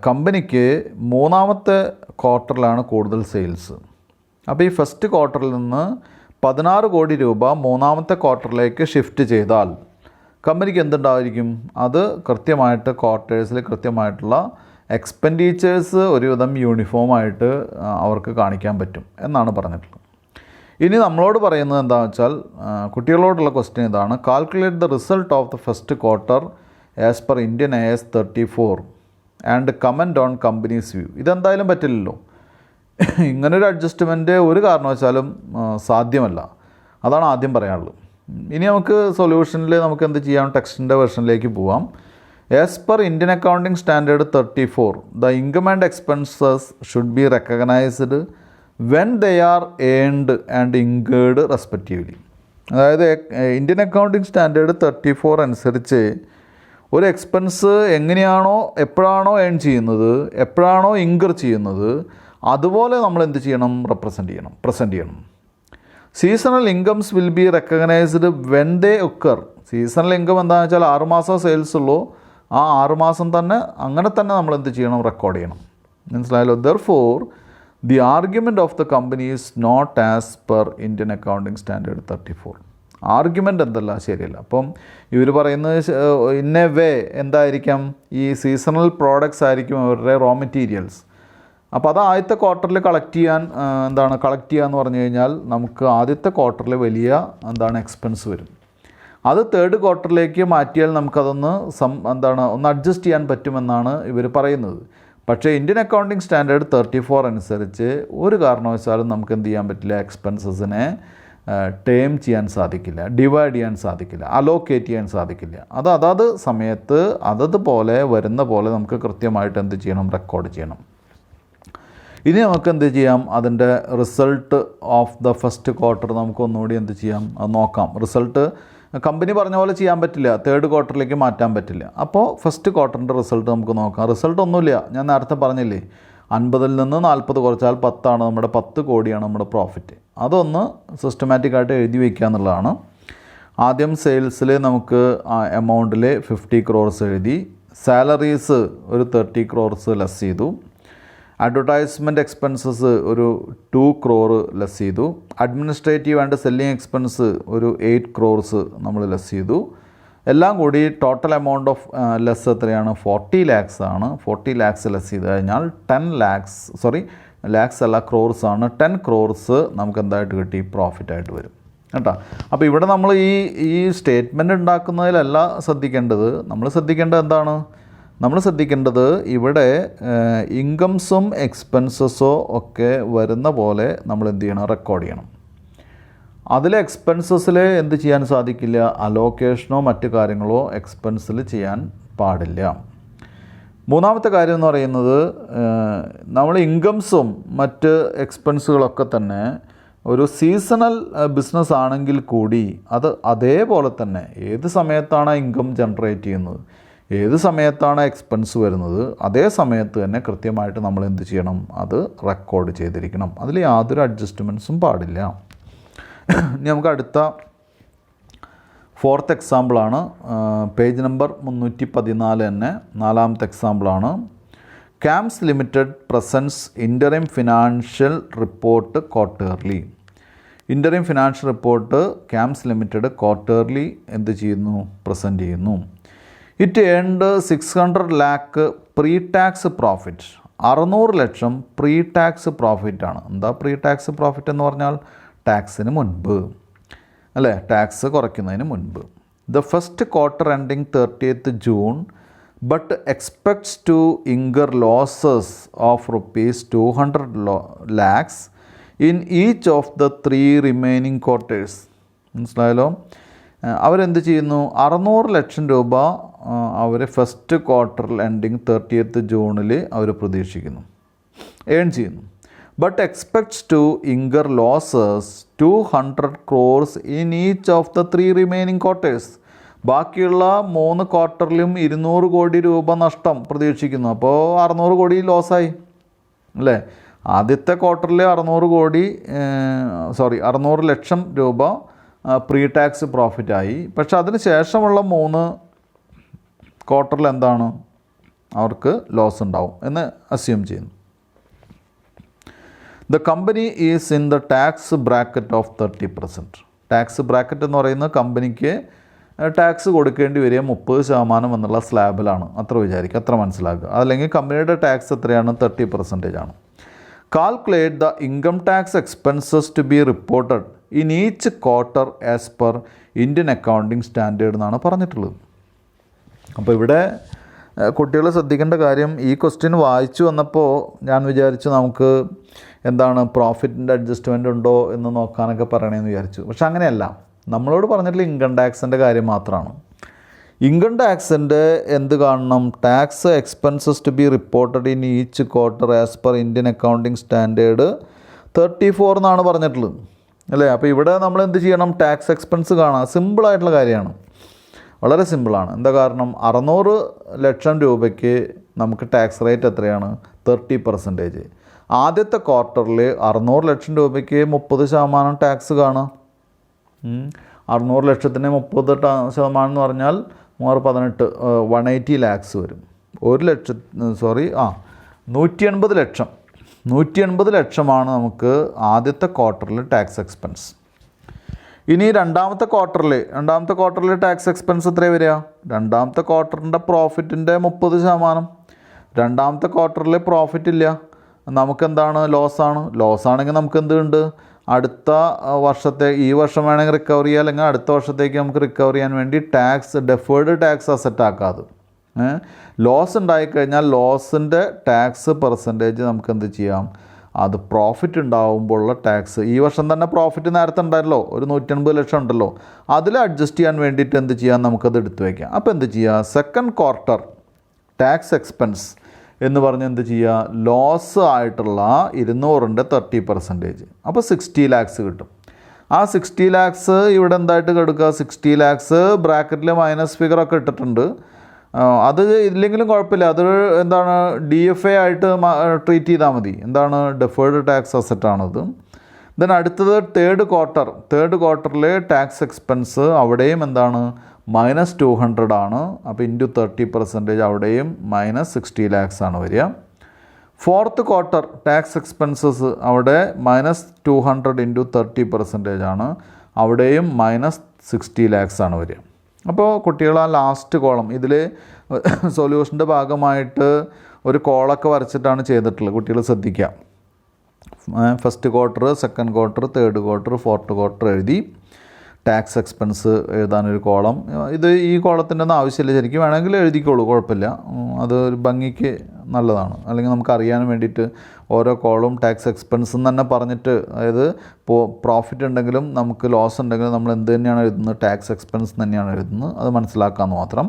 കമ്പനിക്ക് മൂന്നാമത്തെ ക്വാർട്ടറിലാണ് കൂടുതൽ സെയിൽസ്. അപ്പോൾ ഈ ഫസ്റ്റ് ക്വാർട്ടറിൽ നിന്ന് 16 കോടി രൂപ മൂന്നാമത്തെ ക്വാർട്ടറിലേക്ക് ഷിഫ്റ്റ് ചെയ്താൽ കമ്പനിക്ക് എന്തുണ്ടായിരിക്കും? അത് കൃത്യമായിട്ട് ക്വാർട്ടേഴ്സിൽ കൃത്യമായിട്ടുള്ള എക്സ്പെൻഡിച്ചേഴ്സ് ഒരുവിധം യൂണിഫോമായിട്ട് അവർക്ക് കാണിക്കാൻ പറ്റും എന്നാണ് പറഞ്ഞിട്ടുള്ളത്. ഇനി നമ്മളോട് പറയുന്നത് എന്താണെന്ന് വെച്ചാൽ, കുട്ടികളോടുള്ള ക്വസ്റ്റ്യൻ ഇതാണ്: calculate the result of the first quarter as per Indian AS 34 and comment on companies view. ഇതെന്തായാലും പറ്റില്ലല്ലോ. ഇങ്ങനൊരു അഡ്ജസ്റ്റ്മെൻറ്റ് ഒരു കാരണവശാലും സാധ്യമല്ല. അതാണ് ആദ്യം പറയാനുള്ളത്. ഇനി നമുക്ക് സൊല്യൂഷനിൽ നമുക്ക് എന്ത് ചെയ്യാം? ടെക്സ്റ്റിൻ്റെ വെർഷനിലേക്ക് പോവാം. As per Indian accounting standard 34, the income and expenses should be recognised when they are earned and incurred respectively. അതായത് ഇന്ത്യൻ അക്കൗണ്ടിംഗ് സ്റ്റാൻഡേർഡ് 34 അനുസരിച്ച് ഒരു എക്സ്പെൻസ് എങ്ങനെയാണോ എപ്പോഴാണോ ഏൺ ചെയ്യുന്നത്, എപ്പോഴാണോ ഇൻകർ ചെയ്യുന്നത്, അതുപോലെ നമ്മൾ എന്ത് ചെയ്യണം? പ്രസൻറ്റ് ചെയ്യണം. Seasonal incomes will be recognised when they occur. Seasonal income എന്താണെന്ന് വെച്ചാൽ 6 മാസം സെയിൽസ് ഉള്ളൂ. ആ 6 മാസം തന്നെ അങ്ങനെ തന്നെ നമ്മൾ എന്ത് ചെയ്യണം? റെക്കോർഡ് ചെയ്യണം. മനസ്സിലായല്ലോ? Therefore the argument of the company is not as per Indian accounting standard 34. Argument എന്തല്ല, ശരിയല്ല. അപ്പം ഇവർ പറയുന്നത് ഇൻ എ വേ എന്തായിരിക്കാം? ഈ സീസണൽ പ്രോഡക്ട്സ് ആയിരിക്കും അവരുടെ റോ മെറ്റീരിയൽസ്. അപ്പോൾ അത് ആദ്യത്തെ ക്വാർട്ടറിൽ കളക്ട് ചെയ്യുക എന്ന് പറഞ്ഞു കഴിഞ്ഞാൽ നമുക്ക് ആദ്യത്തെ ക്വാർട്ടറിൽ വലിയ എക്സ്പെൻസ് വരും. അത് തേർഡ് ക്വാർട്ടറിലേക്ക് മാറ്റിയാൽ നമുക്കതൊന്ന് ഒന്ന് അഡ്ജസ്റ്റ് ചെയ്യാൻ പറ്റുമെന്നാണ് ഇവർ പറയുന്നത്. പക്ഷേ ഇന്ത്യൻ അക്കൗണ്ടിംഗ് സ്റ്റാൻഡേർഡ് 34 അനുസരിച്ച് ഒരു കാരണവശാലും നമുക്ക് എന്ത് ചെയ്യാൻ പറ്റില്ല? എക്സ്പെൻസസിനെ ടേം ചെയ്യാൻ സാധിക്കില്ല, ഡിവൈഡ് ചെയ്യാൻ സാധിക്കില്ല, അലോക്കേറ്റ് ചെയ്യാൻ സാധിക്കില്ല. അത് അതാത് സമയത്ത് അതതുപോലെ വരുന്ന പോലെ നമുക്ക് കൃത്യമായിട്ട് എന്ത് ചെയ്യണം? റെക്കോർഡ് ചെയ്യണം. ഇനി നമുക്ക് എന്ത് ചെയ്യാം? അതിൻ്റെ result of the first quarter നമുക്ക് ഒന്നുകൂടി എന്ത് ചെയ്യാം? അത് നോക്കാം. റിസൾട്ട് കമ്പനി പറഞ്ഞ പോലെ ചെയ്യാൻ പറ്റില്ല, തേർഡ് ക്വാർട്ടറിലേക്ക് മാറ്റാൻ പറ്റില്ല. അപ്പോൾ ഫസ്റ്റ് ക്വാർട്ടറിൻ്റെ റിസൾട്ട് നമുക്ക് നോക്കാം. റിസൾട്ട് ഒന്നുമില്ല, ഞാൻ നേരത്തെ പറഞ്ഞില്ലേ, 50-ൽ നിന്ന് 40 കുറച്ചാൽ 10 നമ്മുടെ 10 കോടിയാണ് നമ്മുടെ പ്രോഫിറ്റ്. അതൊന്ന് സിസ്റ്റമാറ്റിക്കായിട്ട് എഴുതി വയ്ക്കുക എന്നുള്ളതാണ്. ആദ്യം സെയിൽസിൽ നമുക്ക് എമൗണ്ടിൽ 50 crores എഴുതി, സാലറീസ് ഒരു 30 crores ലെസ് ചെയ്തു, അഡ്വർടൈസ്മെൻറ്റ് എക്സ്പെൻസസ് ഒരു 2 crore ലെസ് ചെയ്തു, അഡ്മിനിസ്ട്രേറ്റീവ് ആൻഡ് സെല്ലിംഗ് എക്സ്പെൻസ് ഒരു 8 crores നമ്മൾ ലെസ് ചെയ്തു. എല്ലാം കൂടി ടോട്ടൽ എമൗണ്ട് ഓഫ് ലെസ് എത്രയാണ്? 40 lakhs ആണ്. 40 lakhs ലെസ് ചെയ്ത് കഴിഞ്ഞാൽ 10 lakhs, ലാക്സ് അല്ല ക്രോർസ് ആണ്, 10 crores നമുക്ക് എന്തായിട്ട് കിട്ടി? പ്രോഫിറ്റായിട്ട് വരും കേട്ടോ. അപ്പോൾ ഇവിടെ നമ്മൾ ഈ സ്റ്റേറ്റ്മെൻറ്റ് ഉണ്ടാക്കുന്നതിലല്ല ശ്രദ്ധിക്കേണ്ടത്. നമ്മൾ ശ്രദ്ധിക്കേണ്ടത് ഇവിടെ ഇൻകംസും എക്സ്പെൻസസോ ഒക്കെ വരുന്ന പോലെ നമ്മൾ എന്ത് ചെയ്യണം? റെക്കോർഡ് ചെയ്യണം. അതിൽ എക്സ്പെൻസസിൽ എന്ത് ചെയ്യാൻ സാധിക്കില്ല? അലോക്കേഷനോ മറ്റു കാര്യങ്ങളോ എക്സ്പെൻസിൽ ചെയ്യാൻ പാടില്ല. മൂന്നാമത്തെ കാര്യം എന്ന് പറയുന്നത്, നമ്മൾ ഇൻകംസും മറ്റ് എക്സ്പെൻസുകളൊക്കെ തന്നെ ഒരു സീസണൽ ബിസിനസ് ആണെങ്കിൽ കൂടി അത് അതേപോലെ തന്നെ ഏത് സമയത്താണ് ഇൻകം ജനറേറ്റ് ചെയ്യുന്നത്, ഏത് സമയത്താണ് എക്സ്പെൻസ് വരുന്നത്, അതേ സമയത്ത് തന്നെ കൃത്യമായിട്ട് നമ്മൾ എന്ത് ചെയ്യണം? അത് റെക്കോർഡ് ചെയ്തിരിക്കണം. അതിൽ യാതൊരു അഡ്ജസ്റ്റ്മെൻറ്റ്സും പാടില്ല. ഇനി നമുക്ക് അടുത്ത 4th എക്സാമ്പിളാണ്. പേജ് നമ്പർ 314 തന്നെ 4ാമത്തെ എക്സാമ്പിളാണ്. Cams limited presents interim financial report quarterly. Interim financial report Cams limited quarterly എന്ത് ചെയ്യുന്നു? പ്രസൻറ്റ് ചെയ്യുന്നു. It earned 600 lakh pre tax profit. 600 ലക്ഷം പ്രീ ടാക്സ് പ്രോഫിറ്റാണ്. എന്താ പ്രീ ടാക്സ് പ്രോഫിറ്റ് എന്ന് പറഞ്ഞാൽ? ടാക്സിന് മുൻപ് അല്ലേ, ടാക്സ് കുറയ്ക്കുന്നതിന് മുൻപ്. The first quarter ending 30th June but expects to incur losses of ₹200 lakhs in each of the 3 remaining quarters. മനസ്സിലായല്ലോ? അവരെന്ത് ചെയ്യുന്നു? 600 ലക്ഷം രൂപ അവർ ഫസ്റ്റ് ക്വാർട്ടറിൽ എൻഡിങ് 30th June അവർ പ്രതീക്ഷിക്കുന്നു, ഏൺ ചെയ്യുന്നു. But expects to incur losses 200 crores in each of the 3 remaining quarters. ബാക്കിയുള്ള 3 ക്വാർട്ടറിലും 200 കോടി രൂപ നഷ്ടം പ്രതീക്ഷിക്കുന്നു. അപ്പോൾ 600 കോടി ലോസായി അല്ലേ? ആദ്യത്തെ ക്വാർട്ടറിൽ 600 ലക്ഷം രൂപ പ്രീ ടാക്സ് പ്രോഫിറ്റായി. പക്ഷെ അതിന് ശേഷമുള്ള 3 ക്വാർട്ടറിൽ എന്താണ്? അവർക്ക് ലോസ് ഉണ്ടാവും എന്ന് അസ്യൂം ചെയ്യുന്നു. The company is in the tax bracket of 30%. Tax bracket എന്ന് പറയുന്നത് കമ്പനിക്ക് ടാക്സ് കൊടുക്കേണ്ടി വരിക 30% എന്നുള്ള സ്ലാബിലാണ്. അത്ര വിചാരിക്കുക, അത്ര മനസ്സിലാക്കുക. അതല്ലെങ്കിൽ കമ്പനിയുടെ ടാക്സ് എത്രയാണ്? 30% ആണ്. Calculate the income tax expenses to be reported in each quarter as per Indian accounting standard എന്നാണ് പറഞ്ഞിട്ടുള്ളത്. അപ്പോൾ ഇവിടെ കുട്ടികൾ ശ്രദ്ധിക്കേണ്ട കാര്യം, ഈ ക്വസ്റ്റ്യൻ വായിച്ചു വന്നപ്പോൾ ഞാൻ വിചാരിച്ചു നമുക്ക് എന്താണ് പ്രോഫിറ്റിൻ്റെ അഡ്ജസ്റ്റ്മെൻ്റ് ഉണ്ടോ എന്ന് നോക്കാനൊക്കെ പറയണമെന്ന് വിചാരിച്ചു. പക്ഷെ അങ്ങനെയല്ല. നമ്മളോട് പറഞ്ഞിട്ടുള്ള ഇൻകം ടാക്സിൻ്റെ കാര്യം മാത്രമാണ്. ഇൻകം ടാക്സിൻ്റെ എന്ത് കാണണം? Tax expenses to be reported in each quarter as per Indian accounting standard 34 എന്നാണ് പറഞ്ഞിട്ടുള്ളത് അല്ലേ. അപ്പോൾ ഇവിടെ നമ്മൾ എന്ത് ചെയ്യണം? ടാക്സ് എക്സ്പെൻസ് കാണാം. സിമ്പിളായിട്ടുള്ള കാര്യമാണ്, വളരെ സിമ്പിളാണ്. എന്താ കാരണം? 600 ലക്ഷം രൂപയ്ക്ക് നമുക്ക് ടാക്സ് റേറ്റ് എത്രയാണ്? 30%. ആദ്യത്തെ ക്വാർട്ടറിൽ 600 ലക്ഷം രൂപയ്ക്ക് 30% ടാക്സ് കാണുക. 600 ലക്ഷത്തിന് 30% എന്ന് പറഞ്ഞാൽ 318 180 ലാക്സ് വരും. 180 ലക്ഷമാണ് നമുക്ക് ആദ്യത്തെ ക്വാർട്ടറിൽ ടാക്സ് എക്സ്പെൻസ്. ഇനി രണ്ടാമത്തെ ക്വാർട്ടറിൽ ടാക്സ് എക്സ്പെൻസ് എത്രയാണ് വരിക? രണ്ടാമത്തെ ക്വാർട്ടറിൻ്റെ പ്രോഫിറ്റിൻ്റെ 30%. രണ്ടാമത്തെ ക്വാർട്ടറിൽ പ്രോഫിറ്റ് ഇല്ല, നമുക്കെന്താണ്? ലോസാണെങ്കിൽ നമുക്ക് എന്തുണ്ട്? അടുത്ത വർഷത്തെ, ഈ വർഷം വേണമെങ്കിൽ റിക്കവർ ചെയ്യുക, അല്ലെങ്കിൽ അടുത്ത വർഷത്തേക്ക് നമുക്ക് റിക്കവർ ചെയ്യാൻ വേണ്ടി ഡെഫേർഡ് ടാക്സ് അസറ്റ് ആക്കാതെ ലോസ് ഉണ്ടായിക്കഴിഞ്ഞാൽ ലോസിൻ്റെ ടാക്സ് പെർസെൻറ്റേജ് നമുക്ക് എന്ത് ചെയ്യാം? അത് പ്രോഫിറ്റ് ഉണ്ടാകുമ്പോഴുള്ള ടാക്സ്, ഈ വർഷം തന്നെ പ്രോഫിറ്റ് നേരത്തെ ഉണ്ടായല്ലോ, ഒരു 180 ലക്ഷം ഉണ്ടല്ലോ, അതിൽ അഡ്ജസ്റ്റ് ചെയ്യാൻ വേണ്ടിയിട്ട് എന്ത് ചെയ്യാം? നമുക്കത് എടുത്തു വയ്ക്കാം. അപ്പോൾ എന്ത് ചെയ്യുക? സെക്കൻഡ് ക്വാർട്ടർ ടാക്സ് എക്സ്പെൻസ് എന്ന് പറഞ്ഞ് എന്ത് ചെയ്യുക? ലോസ് ആയിട്ടുള്ള 200ൻ്റെ 30%. അപ്പോൾ 60 ലാക്സ് കിട്ടും. ആ 60 ലാക്സ് ഇവിടെ എന്തായിട്ട് കിടക്കുക? 60 ലാക്സ് ബ്രാക്കറ്റിൽ മൈനസ് ഫിഗറൊക്കെ ഇട്ടിട്ടുണ്ട്. അത് ഇല്ലെങ്കിലും കുഴപ്പമില്ല, അത് എന്താണ് DFA ആയിട്ട് ട്രീറ്റ് ചെയ്താൽ മതി. എന്താണ്? ഡെഫേർഡ് ടാക്സ് അസറ്റാണത്. ദെൻ അടുത്തത് തേർഡ് ക്വാർട്ടറിൽ ടാക്സ് എക്സ്പെൻസ് അവിടെയും എന്താണ്? -200 ആണ്. അപ്പോൾ ഇൻറ്റു 30% അവിടെയും -60 ലാക്സ് ആണ് വരിക. ഫോർത്ത് ക്വാർട്ടർ ടാക്സ് എക്സ്പെൻസസ് അവിടെ -200 ഇൻറ്റു 30% ആണ്, അവിടെയും -60 ലാക്സ് ആണ് വരിക. അപ്പോൾ കുട്ടികൾ ആ ലാസ്റ്റ് കോളം ഇതിൽ സൊല്യൂഷൻ്റെ ഭാഗമായിട്ട് ഒരു കോളൊക്കെ വരച്ചിട്ടാണ് ചെയ്തിട്ടുള്ളത്. കുട്ടികൾ ശ്രദ്ധിക്കുക. First quarter, second quarter, third quarter, fourth quarter എഴുതി ടാക്സ് എക്സ്പെൻസ് എഴുതാനൊരു കോളം. ഇത് ഈ കോളത്തിൻ്റെ ഒന്നും ആവശ്യമില്ല, ശരിക്കും വേണമെങ്കിൽ എഴുതിക്കോളൂ, കുഴപ്പമില്ല. അത് ഒരു ഭംഗിക്ക് നല്ലതാണ്. അല്ലെങ്കിൽ നമുക്ക് അറിയാൻ വേണ്ടിയിട്ട് ഓരോ കോളും ടാക്സ് എക്സ്പെൻസ് എന്ന് തന്നെ പറഞ്ഞിട്ട്, അതായത് പ്രോഫിറ്റ് ഉണ്ടെങ്കിലും നമുക്ക് ലോസ് ഉണ്ടെങ്കിലും നമ്മൾ എന്ത് തന്നെയാണ് എഴുതുന്നത്? ടാക്സ് എക്സ്പെൻസ് തന്നെയാണ് എഴുതുന്നത്. അത് മനസ്സിലാക്കാമെന്ന് മാത്രം.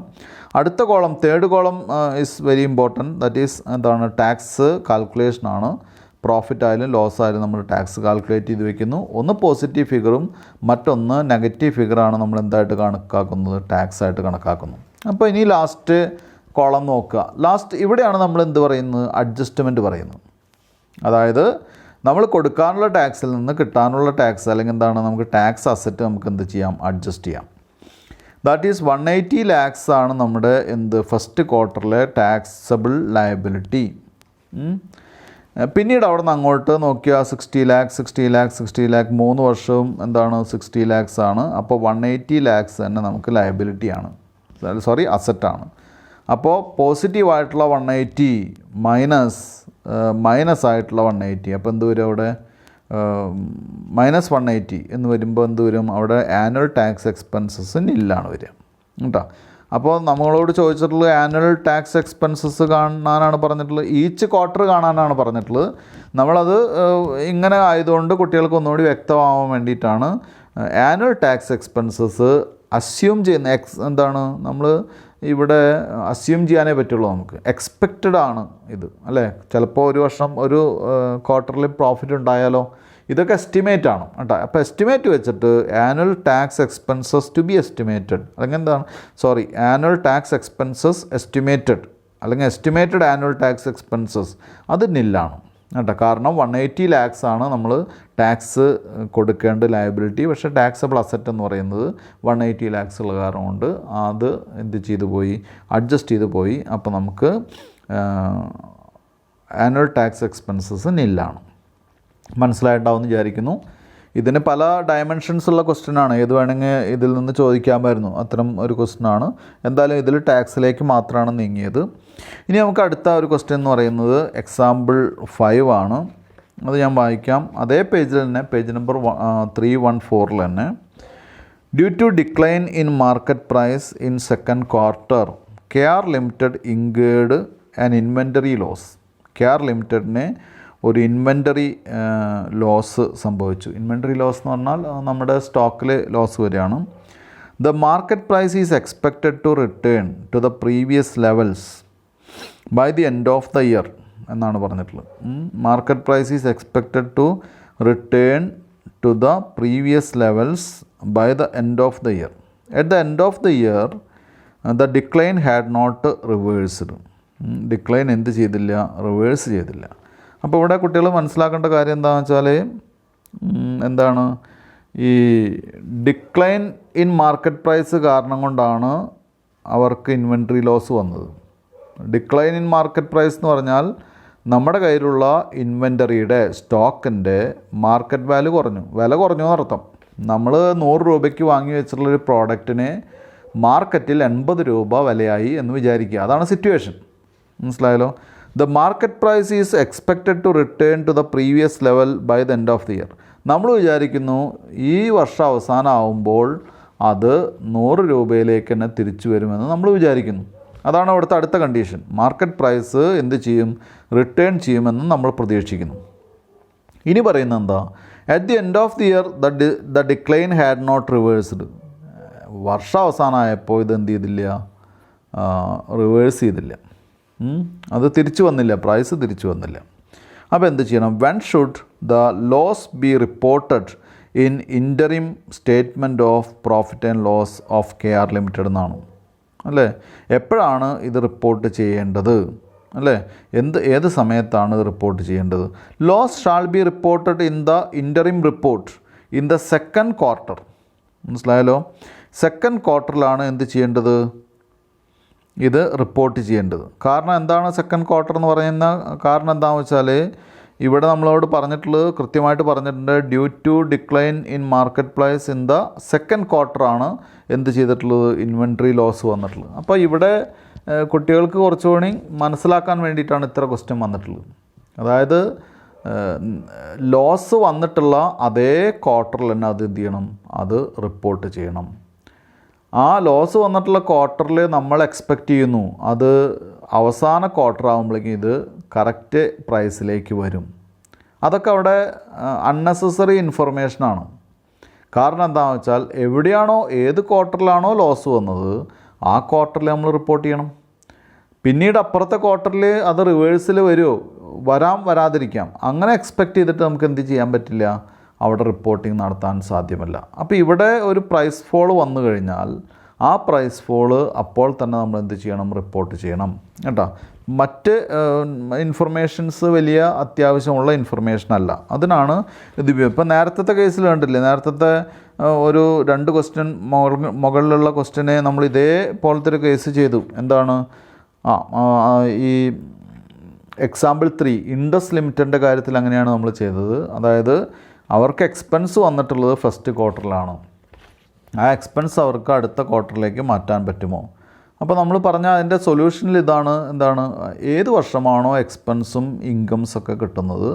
അടുത്ത column, third column is very important. That is എന്താണ്? ടാക്സ് കാൽക്കുലേഷനാണ്. പ്രോഫിറ്റ് ആയാലും ലോസ് ആയാലും നമ്മൾ ടാക്സ് കാൽക്കുലേറ്റ് ചെയ്ത് വെക്കുന്നു. ഒന്ന് പോസിറ്റീവ് ഫിഗറും മറ്റൊന്ന് നെഗറ്റീവ് ഫിഗറാണ് നമ്മൾ എന്തായിട്ട് കണക്കാക്കുന്നത്? ടാക്സ് ആയിട്ട് കണക്കാക്കുന്നു. അപ്പോൾ ഇനി ലാസ്റ്റ് കോളം നോക്കുക. ഇവിടെയാണ് നമ്മൾ എന്ത് പറയുന്നത്? അഡ്ജസ്റ്റ്മെൻറ്റ് പറയുന്നത്. അതായത് നമ്മൾ കൊടുക്കാനുള്ള ടാക്സിൽ നിന്ന് കിട്ടാനുള്ള ടാക്സ്, അല്ലെങ്കിൽ എന്താണ്, നമുക്ക് ടാക്സ് അസറ്റ് നമുക്ക് എന്ത് ചെയ്യാം? അഡ്ജസ്റ്റ് ചെയ്യാം. ദാറ്റ് ഈസ് 180 ലാക്സ് ആണ് നമ്മുടെ ഫസ്റ്റ് ക്വാർട്ടറിലെ ടാക്സബിൾ ലയബിലിറ്റി. പിന്നീട് അവിടെ നിന്ന് അങ്ങോട്ട് നോക്കിയാൽ 60 ലാക്സ് 3 വർഷവും എന്താണ്? 60 ലാക്സ് ആണ്. അപ്പോൾ 180 ലാക്സ് തന്നെ നമുക്ക് ലയബിലിറ്റിയാണ്, അസറ്റാണ്. അപ്പോൾ പോസിറ്റീവായിട്ടുള്ള 180 മൈനസ് ആയിട്ടുള്ള 180, അപ്പോൾ എന്ത് വരും അവിടെ? -180 എന്ന് വരുമ്പോൾ എന്ത് വരും? അവിടെ ആനുവൽ ടാക്സ് എക്സ്പെൻസസ് നില്ലാണ് വരിക കേട്ടോ. അപ്പോൾ നമ്മളോട് ചോദിച്ചിട്ടുള്ളത് ആനുവൽ ടാക്സ് എക്സ്പെൻസസ് കാണാനാണ് പറഞ്ഞിട്ടുള്ളത്, ഈച്ച് ക്വാർട്ടർ കാണാനാണ് പറഞ്ഞിട്ടുള്ളത്. നമ്മളത് ഇങ്ങനെ ആയതുകൊണ്ട് കുട്ടികൾക്ക് ഒന്നുകൂടി വ്യക്തമാവാൻ വേണ്ടിയിട്ടാണ് ആനുവൽ ടാക്സ് എക്സ്പെൻസസ് അസ്യൂം ചെയ്യുന്ന എന്താണ് നമ്മൾ ഇവിടെ അസ്യൂം ചെയ്യാനേ പറ്റുള്ളൂ. നമുക്ക് എക്സ്പെക്റ്റഡ് ആണ് ഇത്, അല്ലേ? ചിലപ്പോൾ ഒരു വർഷം ഒരു ക്വാർട്ടറിൽ പ്രോഫിറ്റ് ഉണ്ടായാലോ, ഇതൊക്കെ എസ്റ്റിമേറ്റ് ആണ് കേട്ടോ. അപ്പോൾ എസ്റ്റിമേറ്റ് വെച്ചിട്ട് annual tax expenses to be estimated, അല്ലെങ്കിൽ എന്താണ്, ആനുവൽ ടാക്സ് എക്സ്പെൻസസ് എസ്റ്റിമേറ്റഡ്, അല്ലെങ്കിൽ എസ്റ്റിമേറ്റഡ് ആനുവൽ ടാക്സ് എക്സ്പെൻസസ് അത് നില്ലാണ് കേട്ടോ. കാരണം 180 ലാക്സ് ആണ് നമ്മൾ ടാക്സ് കൊടുക്കേണ്ട ലയബിലിറ്റി, പക്ഷേ ടാക്സബിൾ അസറ്റ് എന്ന് പറയുന്നത് 180 ലാക്സ് ഉള്ള കാരണം കൊണ്ട് അത് എന്ത് ചെയ്തു പോയി? അഡ്ജസ്റ്റ് ചെയ്ത് പോയി. അപ്പോൾ നമുക്ക് ആനുവൽ ടാക്സ് എക്സ്പെൻസസ് നില്ലാണ്. മനസ്സിലായിട്ടുണ്ടാവുമെന്ന് വിചാരിക്കുന്നു. ഇതിന് പല ഡയമെൻഷൻസ് ഉള്ള ക്വസ്റ്റ്യനാണ്. ഏത് വേണമെങ്കിൽ ഇതിൽ നിന്ന് ചോദിക്കാമായിരുന്നു, അത്തരം ഒരു ക്വസ്റ്റ്യനാണ്. എന്തായാലും ഇതിൽ ടാക്സിലേക്ക് മാത്രമാണ് നീങ്ങിയത്. ഇനി നമുക്ക് അടുത്ത ഒരു ക്വസ്റ്റ്യൻ എന്ന് പറയുന്നത് എക്സാമ്പിൾ 5 ആണ്. അത് ഞാൻ വായിക്കാം. അതേ പേജിൽ തന്നെ, പേജ് നമ്പർ 314 തന്നെ. Due to decline in market price in second quarter KR limited incurred an inventory loss. KR ലിമിറ്റഡിനെ ഒരു ഇൻവെൻ്ററി ലോസ് സംഭവിച്ചു. ഇൻവെൻ്ററി ലോസ് എന്ന് പറഞ്ഞാൽ നമ്മുടെ സ്റ്റോക്കിൽ ലോസ് വരികയാണ്. The market price is expected to return to the previous levels by the end of the year എന്നാണ് പറഞ്ഞിട്ടുള്ളത്. Market price is expected to return to the previous levels by the end of the year. At the end of the year the decline had not reversed. Decline എന്ത് ചെയ്തില്ല? Reverse ചെയ്തില്ല. അപ്പോൾ ഇവിടെ കുട്ടികൾ മനസ്സിലാക്കേണ്ട കാര്യം എന്താണെന്ന് വെച്ചാൽ എന്താണ്, ഈ ഡിക്ലൈൻ ഇൻ മാർക്കറ്റ് പ്രൈസ് കാരണം കൊണ്ടാണ് അവർക്ക് ഇൻവെൻട്രി ലോസ് വന്നത്. ഡിക്ലൈൻ ഇൻ മാർക്കറ്റ് പ്രൈസ് എന്ന് പറഞ്ഞാൽ നമ്മുടെ കയ്യിലുള്ള ഇൻവെൻ്ററിയുടെ സ്റ്റോക്കിൻ്റെ മാർക്കറ്റ് വാല്യൂ കുറഞ്ഞു, വില കുറഞ്ഞു എന്നർത്ഥം. നമ്മൾ 100 രൂപയ്ക്ക് വാങ്ങി വെച്ചിട്ടുള്ളൊരു പ്രോഡക്റ്റിന് മാർക്കറ്റിൽ 80 രൂപ വിലയായി എന്ന് വിചാരിക്കുക. അതാണ് സിറ്റുവേഷൻ. മനസ്സിലായല്ലോ? The market price is expected to return to the previous level by the end of the year. നമ്മൾ വിചാരിക്കുന്നു ഈ വർഷം അവസാനം ആവുമ്പോൾ അത് 100 രൂപയിലേക്ക് തന്നെ തിരിച്ചു വരുമെന്ന് നമ്മൾ വിചാരിക്കുന്നു. അതാണ് അവിടുത്തെ അടുത്ത കണ്ടീഷൻ. മാർക്കറ്റ് പ്രൈസ് എന്ത് ചെയ്യും? റിട്ടേൺ ചെയ്യുമെന്ന് നമ്മൾ പ്രതീക്ഷിക്കുന്നു. ഇനി പറയുന്നത് എന്താ? At the end of the year the decline had not reversed. വർഷം അവസാനമായപ്പോൾ ഇത് എന്ത് ചെയ്തില്ല? റിവേഴ്സ് ചെയ്തില്ല. അത് തിരിച്ചു വന്നില്ല, പ്രൈസ് തിരിച്ചു വന്നില്ല. അപ്പോൾ എന്ത് ചെയ്യണം? When should the loss be reported in interim statement of profit and loss of KR limited എന്നാണ് അല്ലേ? എപ്പോഴാണ് ഇത് റിപ്പോർട്ട് ചെയ്യേണ്ടത് അല്ലേ? ഏത് സമയത്താണ് ഇത് റിപ്പോർട്ട് ചെയ്യേണ്ടത്? Loss shall be reported in the interim report in the second quarter. മനസ്സിലായല്ലോ? സെക്കൻഡ് ക്വാർട്ടറിലാണ് എന്ത് ചെയ്യേണ്ടത്? ഇത് റിപ്പോർട്ട് ചെയ്യേണ്ടത്. കാരണം എന്താണ് സെക്കൻഡ് ക്വാർട്ടർ എന്ന് പറയുന്ന കാരണം എന്താണെന്ന് വെച്ചാൽ ഇവിടെ നമ്മളോട് പറഞ്ഞിട്ടുള്ളത്, കൃത്യമായിട്ട് പറഞ്ഞിട്ടുണ്ട്, due to decline in market price in the second ക്വാർട്ടറാണ് എന്ത് ചെയ്തിട്ടുള്ളത്? ഇൻവെൻട്രി ലോസ് വന്നിട്ടുള്ളത്. അപ്പോൾ ഇവിടെ കുട്ടികൾക്ക് കുറച്ചുകൂടി മനസ്സിലാക്കാൻ വേണ്ടിയിട്ടാണ് ഇത്ര ക്വസ്റ്റ്യൻ വന്നിട്ടുള്ളത്. അതായത് ലോസ് വന്നിട്ടുള്ള അതേ ക്വാർട്ടറിൽ തന്നെ അത് എന്ത് ചെയ്യണം? അത് റിപ്പോർട്ട് ചെയ്യണം. ആ ലോസ് വന്നിട്ടുള്ള ക്വാർട്ടറിൽ നമ്മൾ എക്സ്പെക്റ്റ് ചെയ്യുന്നു അത് അവസാന ക്വാർട്ടർ ആകുമ്പോഴേക്കും ഇത് കറക്റ്റ് പ്രൈസിലേക്ക് വരും. അതൊക്കെ അവിടെ അൺനെസസറി ഇൻഫർമേഷനാണ്. കാരണം എന്താണെന്ന് വെച്ചാൽ എവിടെയാണോ, ഏത് ക്വാർട്ടറിലാണോ ലോസ് വന്നത് ആ ക്വാർട്ടറിൽ നമ്മൾ റിപ്പോർട്ട് ചെയ്യണം. പിന്നീട് അപ്പുറത്തെ ക്വാർട്ടറിൽ അത് റിവേഴ്സിൽ വരുമോ? വരാതിരിക്കാം. അങ്ങനെ എക്സ്പെക്റ്റ് ചെയ്തിട്ട് നമുക്ക് എന്ത് ചെയ്യാൻ പറ്റില്ല? അവിടെ റിപ്പോർട്ടിംഗ് നടത്താൻ സാധ്യമല്ല. അപ്പോൾ ഇവിടെ ഒരു പ്രൈസ് ഫോൾ വന്നു കഴിഞ്ഞാൽ ആ പ്രൈസ് ഫോള് അപ്പോൾ തന്നെ നമ്മൾ എന്ത് ചെയ്യണം? റിപ്പോർട്ട് ചെയ്യണം കേട്ടോ. മറ്റ് ഇൻഫർമേഷൻസ് വലിയ അത്യാവശ്യമുള്ള ഇൻഫർമേഷനല്ല. അതിനാണ് ഇത്. ഇപ്പം നേരത്തെ കേസിൽ കണ്ടില്ലേ, നേരത്തെ ഒരു 2 ക്വസ്റ്റ്യൻ മുകളിലുള്ള ക്വസ്റ്റ്യനെ നമ്മൾ ഇതേപോലത്തെ ഒരു കേസ് ചെയ്തു. എന്താണ്? ഈ എക്സാമ്പിൾ 3 ഇൻഡസ് ലിമിറ്റഡിൻ്റെ കാര്യത്തിൽ അങ്ങനെയാണ് നമ്മൾ ചെയ്തത്. അതായത് അവർക്ക് എക്സ്പെൻസ് വന്നിട്ടുള്ളത് ഫസ്റ്റ് ക്വാർട്ടറിലാണ്. ആ എക്സ്പെൻസ് അവർക്ക് അടുത്ത ക്വാർട്ടറിലേക്ക് മാറ്റാൻ പറ്റുമോ? അപ്പോൾ നമ്മൾ പറഞ്ഞ അതിൻ്റെ സൊല്യൂഷനിൽ ഇതാണ്. എന്താണ്? ഏത് വർഷമാണോ എക്സ്പെൻസും ഇൻകംസൊക്കെ കിട്ടുന്നത്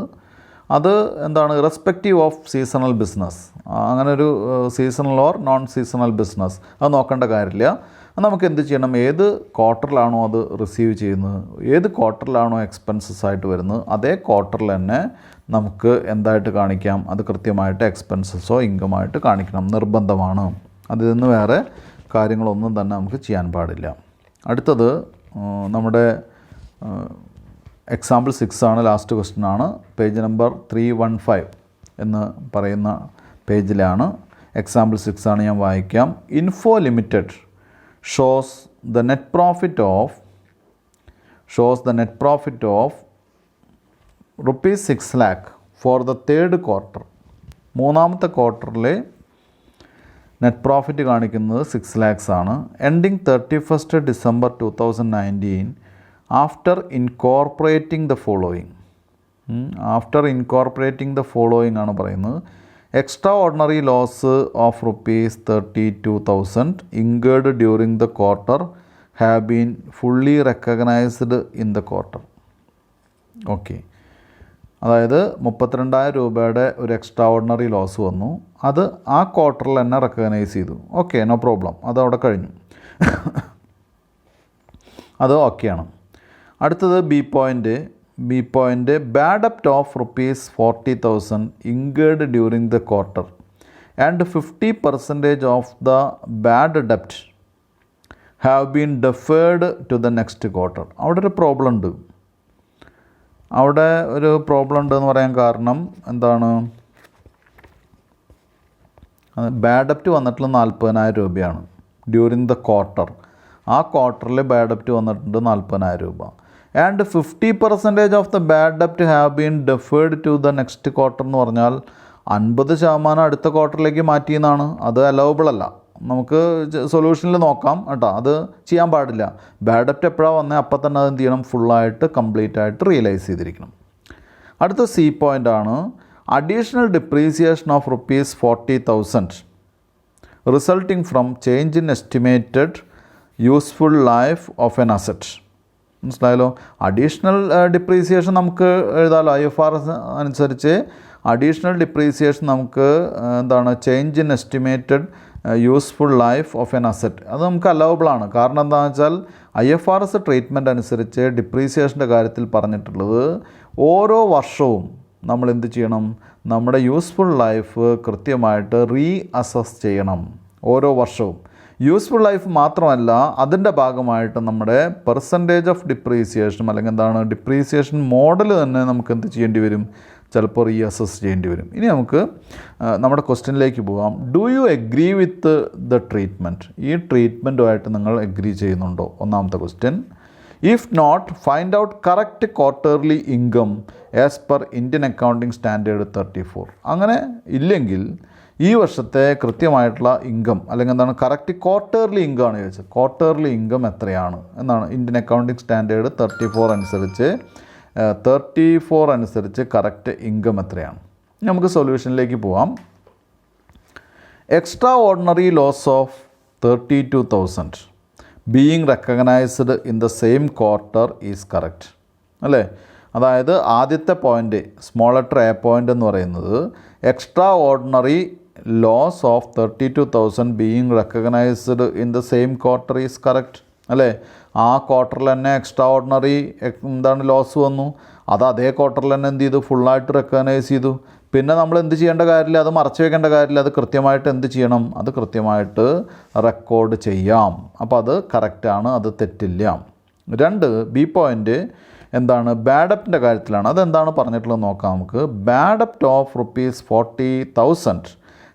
അത് എന്താണ്? Irrespective of seasonal business. അങ്ങനെ ഒരു seasonal or non seasonal business അത് നോക്കേണ്ട കാര്യമില്ല. നമുക്ക് എന്ത് ചെയ്യണം? ഏത് ക്വാർട്ടറിലാണോ അത് റിസീവ് ചെയ്യുന്നത്, ഏത് ക്വാർട്ടറിലാണോ എക്സ്പെൻസസ് ആയിട്ട് വരുന്നത്, അതേ ക്വാർട്ടറിൽ തന്നെ നമുക്ക് എന്തായിട്ട് കാണിക്കാം? അത് കൃത്യമായിട്ട് എക്സ്പെൻസസോ ഇൻകമായിട്ട് കാണിക്കണം, നിർബന്ധമാണ്. അതിൽ നിന്ന് വേറെ കാര്യങ്ങളൊന്നും തന്നെ നമുക്ക് ചെയ്യാൻ പാടില്ല. അടുത്തത് നമ്മുടെ എക്സാമ്പിൾ 6 ആണ്, ലാസ്റ്റ് ക്വസ്റ്റ്യൻ ആണ്. പേജ് നമ്പർ 315 എന്ന് പറയുന്ന പേജിലാണ്. എക്സാമ്പിൾ 6 ആണ്, ഞാൻ വായിക്കാം. Info limited shows the net profit of rupees 6 lakh for the third quarter. മൂന്നാമത്തെ ക്വാർട്ടറിലെ നെറ്റ് പ്രോഫിറ്റ് കാണിക്കുന്നത് 6 lakhs ആണ്. Ending 31st December 2019 after incorporating the following. After incorporating the following ആണ് പറയുന്നത്. Extraordinary loss of ₹32,000 incurred during the quarter have been fully recognised in the quarter. Okay, അതായത് 32,000 രൂപയുടെ ഒരു extra ordinary loss വന്നു, അത് ആ ക്വാർട്ടറിൽ തന്നെ റെക്കഗ്നൈസ് ചെയ്തു. ഓക്കെ, നോ പ്രോബ്ലം, അതവിടെ കഴിഞ്ഞു. അത് ഓക്കെയാണ്. അടുത്തത് ബി പോയിൻ്റ് ബാഡ് ഡെപ്റ്റ് of ₹40,000 incurred during the quarter and 50% of the bad ഡെപ്റ്റ് have been deferred to the next quarter. അവിടെ ഒരു പ്രോബ്ലം ഉണ്ട്. ഉണ്ടെന്ന് പറയാൻ കാരണം എന്താണ്? ബാഡ് ഡെപ്റ്റ് വന്നിട്ടുള്ള 40,000 രൂപയാണ് ഡ്യൂറിങ് ദ ക്വാർട്ടർ. ആ ക്വാർട്ടറിൽ ബാഡ് ഡെപ്റ്റ് വന്നിട്ടുണ്ട് 40,000 രൂപ. ആൻഡ് 50% ഓഫ് ദ ബാഡ് ഡെപ്റ്റ് have been deferred to the next quarter എന്ന് പറഞ്ഞാൽ 50% അടുത്ത ക്വാർട്ടറിലേക്ക് മാറ്റിയെന്നാണ്. അത് അലൗബിൾ അല്ല. നമുക്ക് സൊല്യൂഷനിൽ നോക്കാം കേട്ടോ, അത് ചെയ്യാൻ പാടില്ല. ബാഡ് ഡെപ്റ്റ് എപ്പോഴാണ് വന്നത് അപ്പം തന്നെ അത് എന്ത് ചെയ്യണം? ഫുള്ളായിട്ട് കംപ്ലീറ്റ് ആയിട്ട് റിയലൈസ് ചെയ്തിരിക്കണം. അടുത്ത സി പോയിൻ്റ് ആണ് additional depreciation of ₹40,000 resulting from change in estimated useful life of N asset. മനസ്സിലായല്ലോ? അഡീഷണൽ ഡിപ്രീസിയേഷൻ നമുക്ക് എഴുതാമല്ലോ. IFRS അനുസരിച്ച് അഡീഷണൽ ഡിപ്രീസിയേഷൻ നമുക്ക് എന്താണ്? Change in estimated useful life of N asset. അത് നമുക്ക് അലൗബിളാണ്. കാരണം എന്താണെന്ന് വെച്ചാൽ IFRS ട്രീറ്റ്മെൻറ്റ് അനുസരിച്ച് ഡിപ്രീസിയേഷൻ്റെ കാര്യത്തിൽ പറഞ്ഞിട്ടുള്ളത് ഓരോ വർഷവും നമ്മൾ എന്ത് ചെയ്യണം? നമ്മുടെ യൂസ്ഫുൾ ലൈഫ് കൃത്യമായിട്ട് അസസ് ചെയ്യണം ഓരോ വർഷവും. യൂസ്ഫുൾ ലൈഫ് മാത്രമല്ല, അതിൻ്റെ ഭാഗമായിട്ട് നമ്മുടെ പെർസെൻറ്റേജ് ഓഫ് ഡിപ്രീസിയേഷനും അല്ലെങ്കിൽ എന്താണ് ഡിപ്രീസിയേഷൻ മോഡൽ തന്നെ നമുക്ക് എന്ത് ചെയ്യേണ്ടി വരും? ചിലപ്പോൾ അസസ് ചെയ്യേണ്ടി വരും. ഇനി നമുക്ക് നമ്മുടെ ക്വസ്റ്റ്യനിലേക്ക് പോകാം. Do you agree with the treatment? ഈ ട്രീറ്റ്മെൻറ്റുമായിട്ട് നിങ്ങൾ എഗ്രി ചെയ്യുന്നുണ്ടോ? ഒന്നാമത്തെ question. If not, find out correct quarterly income as per Indian accounting standard 34. അങ്ങനെ ഇല്ലെങ്കിൽ ഈ വർഷത്തെ കൃത്യമായിട്ടുള്ള ഇൻകം അല്ലെങ്കിൽ എന്താണ് കറക്റ്റ് ക്വാർട്ടർലി ഇൻകം ആണ് ചോദിച്ചത്. ക്വാർട്ടർലി ഇൻകം എത്രയാണ് എന്നാണ് ഇന്ത്യൻ അക്കൗണ്ടിങ് സ്റ്റാൻഡേർഡ് 34 അനുസരിച്ച് കറക്റ്റ് ഇൻകം എത്രയാണ്? നമുക്ക് സൊല്യൂഷനിലേക്ക് പോവാം. Extraordinary loss of 32,000 being recognised in the same quarter is correct അല്ലേ? അതായത് ആദ്യത്തെ point small letter A point എന്ന് പറയുന്നത് extraordinary loss of 32,000 being recognised in the same quarter is correct അല്ലേ? ആ ക്വാർട്ടറിൽ തന്നെ എക്സ്ട്രാ ഓർഡിനറി ലോസ് വന്നു, അത് അതേ ക്വാർട്ടറിൽ തന്നെ എന്ത് ചെയ്തു? ഫുള്ളായിട്ട് റെക്കഗ്നൈസ് ചെയ്തു. പിന്നെ നമ്മൾ എന്ത് ചെയ്യേണ്ട കാര്യമില്ല, അത് മറച്ചു വെക്കേണ്ട കാര്യമില്ല. അത് കൃത്യമായിട്ട് എന്ത് ചെയ്യണം? അത് കൃത്യമായിട്ട് റെക്കോർഡ് ചെയ്യാം. അപ്പോൾ അത് കറക്റ്റാണ്, അത് തെറ്റില്ല. 2 ബി പോയിൻ്റ് എന്താണ്? ബാഡ് ഡെപ്റ്റിൻ്റെ കാര്യത്തിലാണ്. അതെന്താണ് പറഞ്ഞിട്ടുള്ളത് നോക്കാം നമുക്ക്. ബാഡ് ഡെപ്റ്റ് of ₹40,000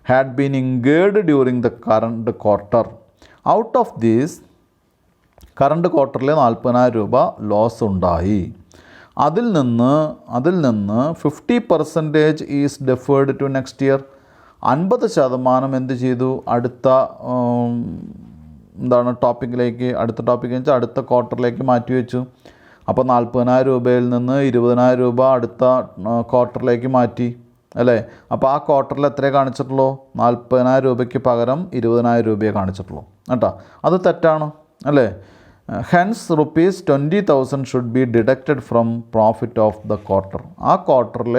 had been incurred during the current quarter. Out of these current ക്വാർട്ടറിൽ 40,000 രൂപ ലോസ് ഉണ്ടായി. അതിൽ നിന്ന് 50% is deferred to next year. 50% എന്ത് ചെയ്തു? അടുത്ത ടോപ്പിക്കിലേക്ക്, അടുത്ത ക്വാർട്ടറിലേക്ക് മാറ്റിവെച്ചു. അപ്പോൾ 40,000 രൂപയിൽ നിന്ന് 20,000 രൂപ അടുത്ത ക്വാർട്ടറിലേക്ക് മാറ്റി അല്ലേ? അപ്പോൾ ആ ക്വാർട്ടറിൽ എത്രയേ കാണിച്ചിട്ടുള്ളൂ? 40,000 രൂപയ്ക്ക് പകരം 20,000 രൂപയെ കാണിച്ചിട്ടുള്ളൂ കേട്ടോ. അത് തെറ്റാണ് അല്ലേ? Hence ₹20,000 should be deducted from profit of the quarter. ആ ക്വാർട്ടറിൽ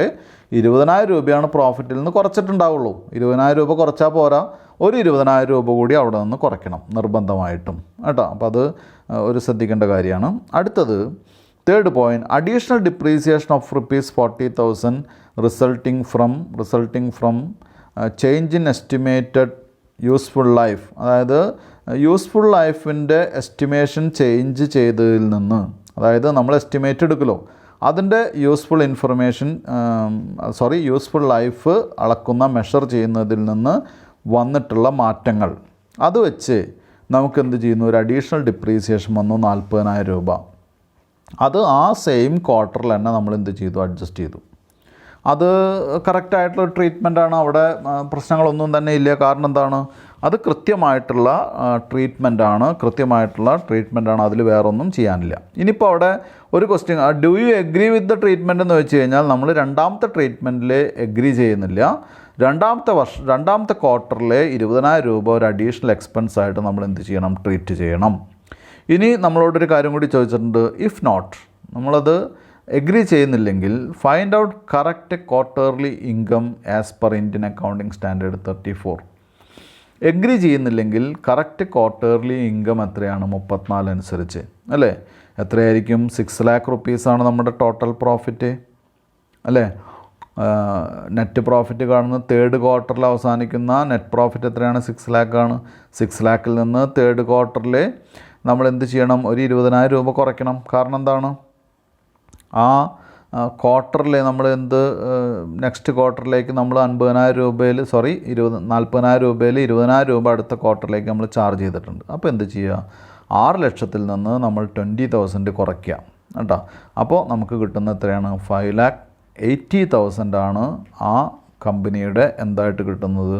20,000 രൂപയാണ് പ്രോഫിറ്റിൽ നിന്ന് കുറച്ചിട്ടുണ്ടാവുള്ളൂ. 20,000 രൂപ കുറച്ചാൽ പോരാ, ഒരു 20,000 രൂപ കൂടി അവിടെ നിന്ന് കുറയ്ക്കണം നിർബന്ധമായിട്ടും കേട്ടോ. അപ്പോൾ അത് ഒരു ശ്രദ്ധിക്കേണ്ട കാര്യമാണ്. അടുത്തത് 3rd point, additional depreciation of ₹40,000 resulting from change in estimated useful life. അതായത് യൂസ്ഫുൾ ലൈഫിൻ്റെ എസ്റ്റിമേഷൻ ചേഞ്ച് ചെയ്തതിൽ നിന്ന്, അതായത് നമ്മൾ എസ്റ്റിമേറ്റ് എടുക്കുമല്ലോ, അതിൻ്റെ യൂസ്ഫുൾ ലൈഫ് അളക്കുന്ന മെഷർ ചെയ്യുന്നതിൽ നിന്ന് വന്നിട്ടുള്ള മാറ്റങ്ങൾ, അത് വെച്ച് നമുക്ക് എന്ത് ചെയ്യുന്നു? ഒരു അഡീഷണൽ ഡിപ്രീസിയേഷൻ വന്നു 40,000 രൂപ. അത് ആ സെയിം ക്വാർട്ടറിൽ തന്നെ നമ്മൾ എന്ത് ചെയ്തു? അഡ്ജസ്റ്റ് ചെയ്തു. അത് കറക്റ്റായിട്ടുള്ള ട്രീറ്റ്മെൻറ്റാണ്. അവിടെ പ്രശ്നങ്ങളൊന്നും തന്നെ ഇല്ല. കാരണം എന്താണ്? അത് കൃത്യമായിട്ടുള്ള ട്രീറ്റ്മെൻറ്റാണ്, അതിൽ വേറൊന്നും ചെയ്യാനില്ല. ഇനിയിപ്പോൾ അവിടെ ഒരു question, do you agree with the treatment എന്ന് വെച്ച് കഴിഞ്ഞാൽ നമ്മൾ രണ്ടാമത്തെ ട്രീറ്റ്മെൻറ്റിൽ എഗ്രി ചെയ്യുന്നില്ല. രണ്ടാമത്തെ ക്വാർട്ടറിലെ 20,000 രൂപ ഒരു അഡീഷണൽ എക്സ്പെൻസ് ആയിട്ട് നമ്മൾ എന്ത് ചെയ്യണം, ട്രീറ്റ് ചെയ്യണം. ഇനി നമ്മളോടൊരു കാര്യം കൂടി ചോദിച്ചിട്ടുണ്ട്, ഇഫ് നോട്ട്, നമ്മളത് എഗ്രി ചെയ്യുന്നില്ലെങ്കിൽ find out correct quarterly income as per Indian accounting standard 34. Agree ചെയ്യുന്നില്ലെങ്കിൽ കറക്റ്റ് ക്വാർട്ടർലി ഇൻകം എത്രയാണ്, 34 അനുസരിച്ച് അല്ലേ, എത്രയായിരിക്കും, 6 lakh റുപ്പീസാണ് നമ്മുടെ ടോട്ടൽ പ്രോഫിറ്റ് അല്ലേ. നെറ്റ് പ്രോഫിറ്റ് കാണുന്നത് തേർഡ് ക്വാർട്ടറിൽ അവസാനിക്കുന്ന നെറ്റ് പ്രോഫിറ്റ് എത്രയാണ്, 6 lakh ആണ്. 6 lakhൽ നിന്ന് തേർഡ് ക്വാർട്ടറിൽ നമ്മൾ എന്ത് ചെയ്യണം, ഒരു 20,000 രൂപ കുറയ്ക്കണം. കാരണം എന്താണ്, ആ ക്വാർട്ടറിൽ നമ്മൾ നെക്സ്റ്റ് ക്വാർട്ടറിലേക്ക് നമ്മൾ 40,000 രൂപയിൽ 40,000 രൂപയിൽ 20,000 രൂപ അടുത്ത ക്വാർട്ടറിലേക്ക് നമ്മൾ ചാർജ് ചെയ്തിട്ടുണ്ട്. അപ്പോൾ എന്ത് ചെയ്യുക, 6 ലക്ഷത്തിൽ നിന്ന് നമ്മൾ 20,000 കുറയ്ക്കുക കേട്ടോ. അപ്പോൾ നമുക്ക് കിട്ടുന്ന എത്രയാണ്, 5,80,000 ആണ് ആ കമ്പനിയുടെ എന്തായിട്ട് കിട്ടുന്നത്,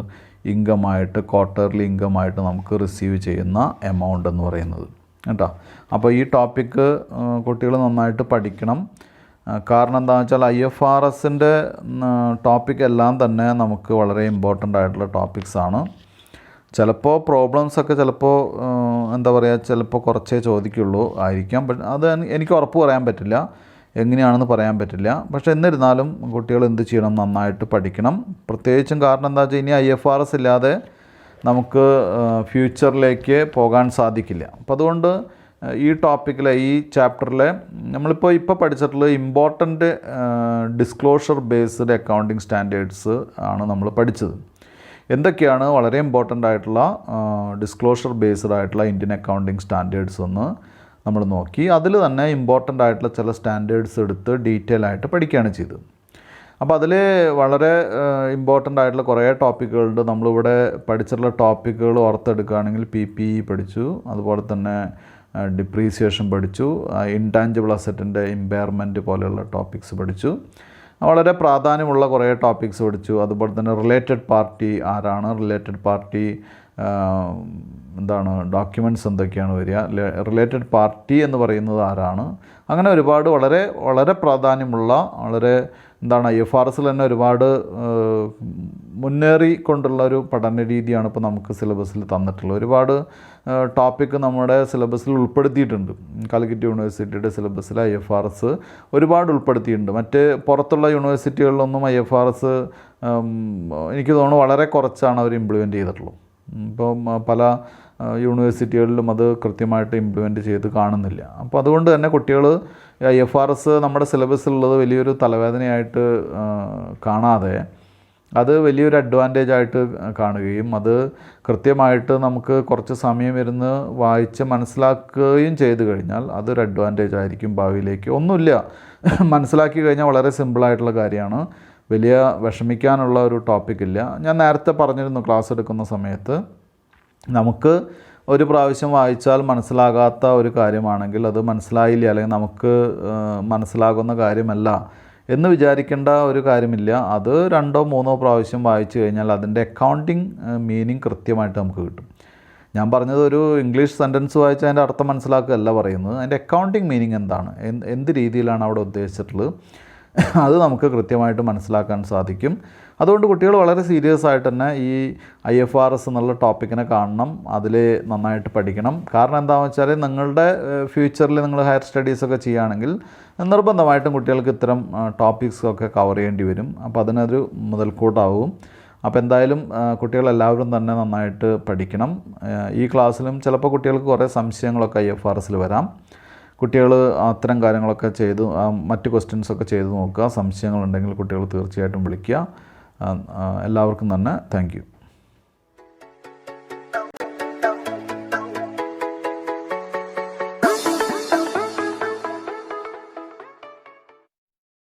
ഇൻകമായിട്ട്, ക്വാർട്ടർലി ഇൻകമായിട്ട് നമുക്ക് റിസീവ് ചെയ്യുന്ന എമൗണ്ട് എന്ന് പറയുന്നത് കേട്ടോ. അപ്പോൾ ഈ ടോപ്പിക്ക് കുട്ടികൾ നന്നായിട്ട് പഠിക്കണം. കാരണം എന്താണെന്ന് വെച്ചാൽ IFRSൻ്റെ ടോപ്പിക് എല്ലാം തന്നെ നമുക്ക് വളരെ ഇമ്പോർട്ടൻ്റ് ആയിട്ടുള്ള ടോപ്പിക്സാണ്. ചിലപ്പോൾ പ്രോബ്ലംസൊക്കെ ചിലപ്പോൾ കുറച്ചേ ചോദിക്കുള്ളൂ ആയിരിക്കാം. അത് എനിക്ക് ഉറപ്പ് പറയാൻ പറ്റില്ല, എങ്ങനെയാണെന്ന് പറയാൻ പറ്റില്ല. പക്ഷേ എന്നിരുന്നാലും കുട്ടികൾ എന്ത് ചെയ്യണം, നന്നായിട്ട് പഠിക്കണം. പ്രത്യേകിച്ചും കാരണം എന്താ വെച്ചാൽ ഇനി IFRS ഇല്ലാതെ നമുക്ക് ഫ്യൂച്ചറിലേക്ക് പോകാൻ സാധിക്കില്ല. അപ്പോൾ അതുകൊണ്ട് ഈ ടോപ്പിക്കിലെ, ഈ ചാപ്റ്ററിലെ നമ്മളിപ്പോൾ പഠിച്ചിട്ടുള്ള important disclosure based accounting standards ആണ് നമ്മൾ പഠിച്ചത്. എന്തൊക്കെയാണ് വളരെ ഇമ്പോർട്ടൻ്റ് ആയിട്ടുള്ള ഡിസ്ക്ലോഷർ ബേസ്ഡ് ആയിട്ടുള്ള ഇന്ത്യൻ അക്കൗണ്ടിങ് സ്റ്റാൻഡേർഡ്സ് എന്ന് നമ്മൾ നോക്കി. അതിൽ തന്നെ ഇമ്പോർട്ടൻ്റ് ആയിട്ടുള്ള ചില സ്റ്റാൻഡേർഡ്സ് എടുത്ത് ഡീറ്റെയിൽ ആയിട്ട് പഠിക്കുകയാണ് ചെയ്തത്. അപ്പോൾ അതിൽ വളരെ ഇമ്പോർട്ടൻ്റ് ആയിട്ടുള്ള കുറേ ടോപ്പിക്കുകളുണ്ട്. നമ്മളിവിടെ പഠിച്ചിട്ടുള്ള ടോപ്പിക്കുകൾ ഓർത്തെടുക്കുകയാണെങ്കിൽ PPE പഠിച്ചു, അതുപോലെ തന്നെ ഡിപ്രീസിയേഷൻ പഠിച്ചു, ഇൻടാഞ്ചിബിൾ അസറ്റിൻ്റെ ഇമ്പയർമെൻറ്റ് പോലെയുള്ള ടോപ്പിക്സ് പഠിച്ചു, വളരെ പ്രാധാന്യമുള്ള കുറേ ടോപ്പിക്സ് പഠിച്ചു. അതുപോലെ തന്നെ റിലേറ്റഡ് പാർട്ടി ആരാണ്, റിലേറ്റഡ് പാർട്ടി എന്താണ്, ഡോക്യുമെൻറ്റ്സ് എന്തൊക്കെയാണ് വരിക, റിലേറ്റഡ് പാർട്ടി എന്ന് പറയുന്നത് ആരാണ്, അങ്ങനെ ഒരുപാട് വളരെ വളരെ പ്രാധാന്യമുള്ള, വളരെ IFRSൽ തന്നെ ഒരുപാട് മുന്നേറിക്കൊണ്ടുള്ള ഒരു പഠന രീതിയാണ് ഇപ്പോൾ നമുക്ക് സിലബസിൽ തന്നിട്ടുള്ളത്. ഒരുപാട് ടോപ്പിക്ക് നമ്മുടെ സിലബസിൽ ഉൾപ്പെടുത്തിയിട്ടുണ്ട്. കാലിക്കറ്റ് യൂണിവേഴ്സിറ്റിയുടെ സിലബസിൽ IFRS ഒരുപാട് ഉൾപ്പെടുത്തിയിട്ടുണ്ട്. മറ്റ് പുറത്തുള്ള യൂണിവേഴ്സിറ്റികളിലൊന്നും IFRS എനിക്ക് തോന്നുന്നു വളരെ കുറച്ചാണ് അവർ ഇംപ്ലിമെൻറ്റ് ചെയ്തിട്ടുള്ളൂ. ഇപ്പം പല യൂണിവേഴ്സിറ്റികളിലും അത് കൃത്യമായിട്ട് ഇംപ്ലിമെൻറ്റ് ചെയ്ത് കാണുന്നില്ല. അപ്പോൾ അതുകൊണ്ട് തന്നെ കുട്ടികൾ IFRS നമ്മുടെ സിലബസിലുള്ളത് വലിയൊരു തലവേദനയായിട്ട് കാണാതെ അത് വലിയൊരു അഡ്വാൻറ്റേജ് ആയിട്ട് കാണുകയും അത് കൃത്യമായിട്ട് നമുക്ക് കുറച്ച് സമയം ഇരുന്ന് വായിച്ച് മനസ്സിലാക്കുകയും ചെയ്തു കഴിഞ്ഞാൽ അതൊരു അഡ്വാൻറ്റേജ് ആയിരിക്കും ഭാവിയിലേക്ക്. ഒന്നുമില്ല, മനസ്സിലാക്കി കഴിഞ്ഞാൽ വളരെ സിമ്പിളായിട്ടുള്ള കാര്യമാണ്, വലിയ വിഷമിക്കാനുള്ള ഒരു ടോപ്പിക്കില്ല. ഞാൻ നേരത്തെ പറഞ്ഞിരുന്നു ക്ലാസ് എടുക്കുന്ന സമയത്ത്, നമുക്ക് ഒരു പ്രാവശ്യം വായിച്ചാൽ മനസ്സിലാകാത്ത ഒരു കാര്യമാണെങ്കിൽ അത് മനസ്സിലായില്ല, അല്ലെങ്കിൽ നമുക്ക് മനസ്സിലാകുന്ന കാര്യമല്ല എന്ന് വിചാരിക്കേണ്ട ഒരു കാര്യമില്ല. അത് 2 or 3 പ്രാവശ്യം വായിച്ചു കഴിഞ്ഞാൽ അതിൻ്റെ അക്കൗണ്ടിങ് മീനിങ് കൃത്യമായിട്ട് നമുക്ക് കിട്ടും. ഞാൻ പറഞ്ഞത് ഒരു ഇംഗ്ലീഷ് സെൻറ്റൻസ് വായിച്ചാൽ അതിൻ്റെ അർത്ഥം മനസ്സിലാക്കുകയല്ല പറയുന്നത്, അതിൻ്റെ അക്കൗണ്ടിങ് മീനിങ് എന്താണ്, എന്ത് രീതിയിലാണ് അവിടെ ഉദ്ദേശിച്ചിട്ടുള്ളത്, അത് നമുക്ക് കൃത്യമായിട്ട് മനസ്സിലാക്കാൻ സാധിക്കും. അതുകൊണ്ട് കുട്ടികൾ വളരെ സീരിയസ് ആയിട്ട് തന്നെ ഈ IFRS എന്നുള്ള ടോപ്പിക്കിനെ കാണണം, അതിൽ നന്നായിട്ട് പഠിക്കണം. കാരണം എന്താണെന്ന് വെച്ചാൽ നിങ്ങളുടെ ഫ്യൂച്ചറിൽ നിങ്ങൾ ഹയർ സ്റ്റഡീസൊക്കെ ചെയ്യുകയാണെങ്കിൽ നിർബന്ധമായിട്ടും കുട്ടികൾക്ക് ഇത്തരം ടോപ്പിക്സൊക്കെ കവർ ചെയ്യേണ്ടി വരും. അപ്പോൾ അതിനൊരു മുതൽക്കൂട്ടാവും. അപ്പോൾ എന്തായാലും കുട്ടികളെല്ലാവരും തന്നെ നന്നായിട്ട് പഠിക്കണം. ഈ ക്ലാസ്സിലും ചിലപ്പോൾ കുട്ടികൾക്ക് കുറേ സംശയങ്ങളൊക്കെ IFRSൽ വരാം. കുട്ടികൾ അത്തരം കാര്യങ്ങളൊക്കെ ചെയ്ത് മറ്റ് ക്വസ്റ്റ്യൻസൊക്കെ ചെയ്ത് നോക്കുക. സംശയങ്ങളുണ്ടെങ്കിൽ കുട്ടികൾ തീർച്ചയായിട്ടും വിളിക്കുക. എല്ലാവർക്കും തന്നെ താങ്ക് യു.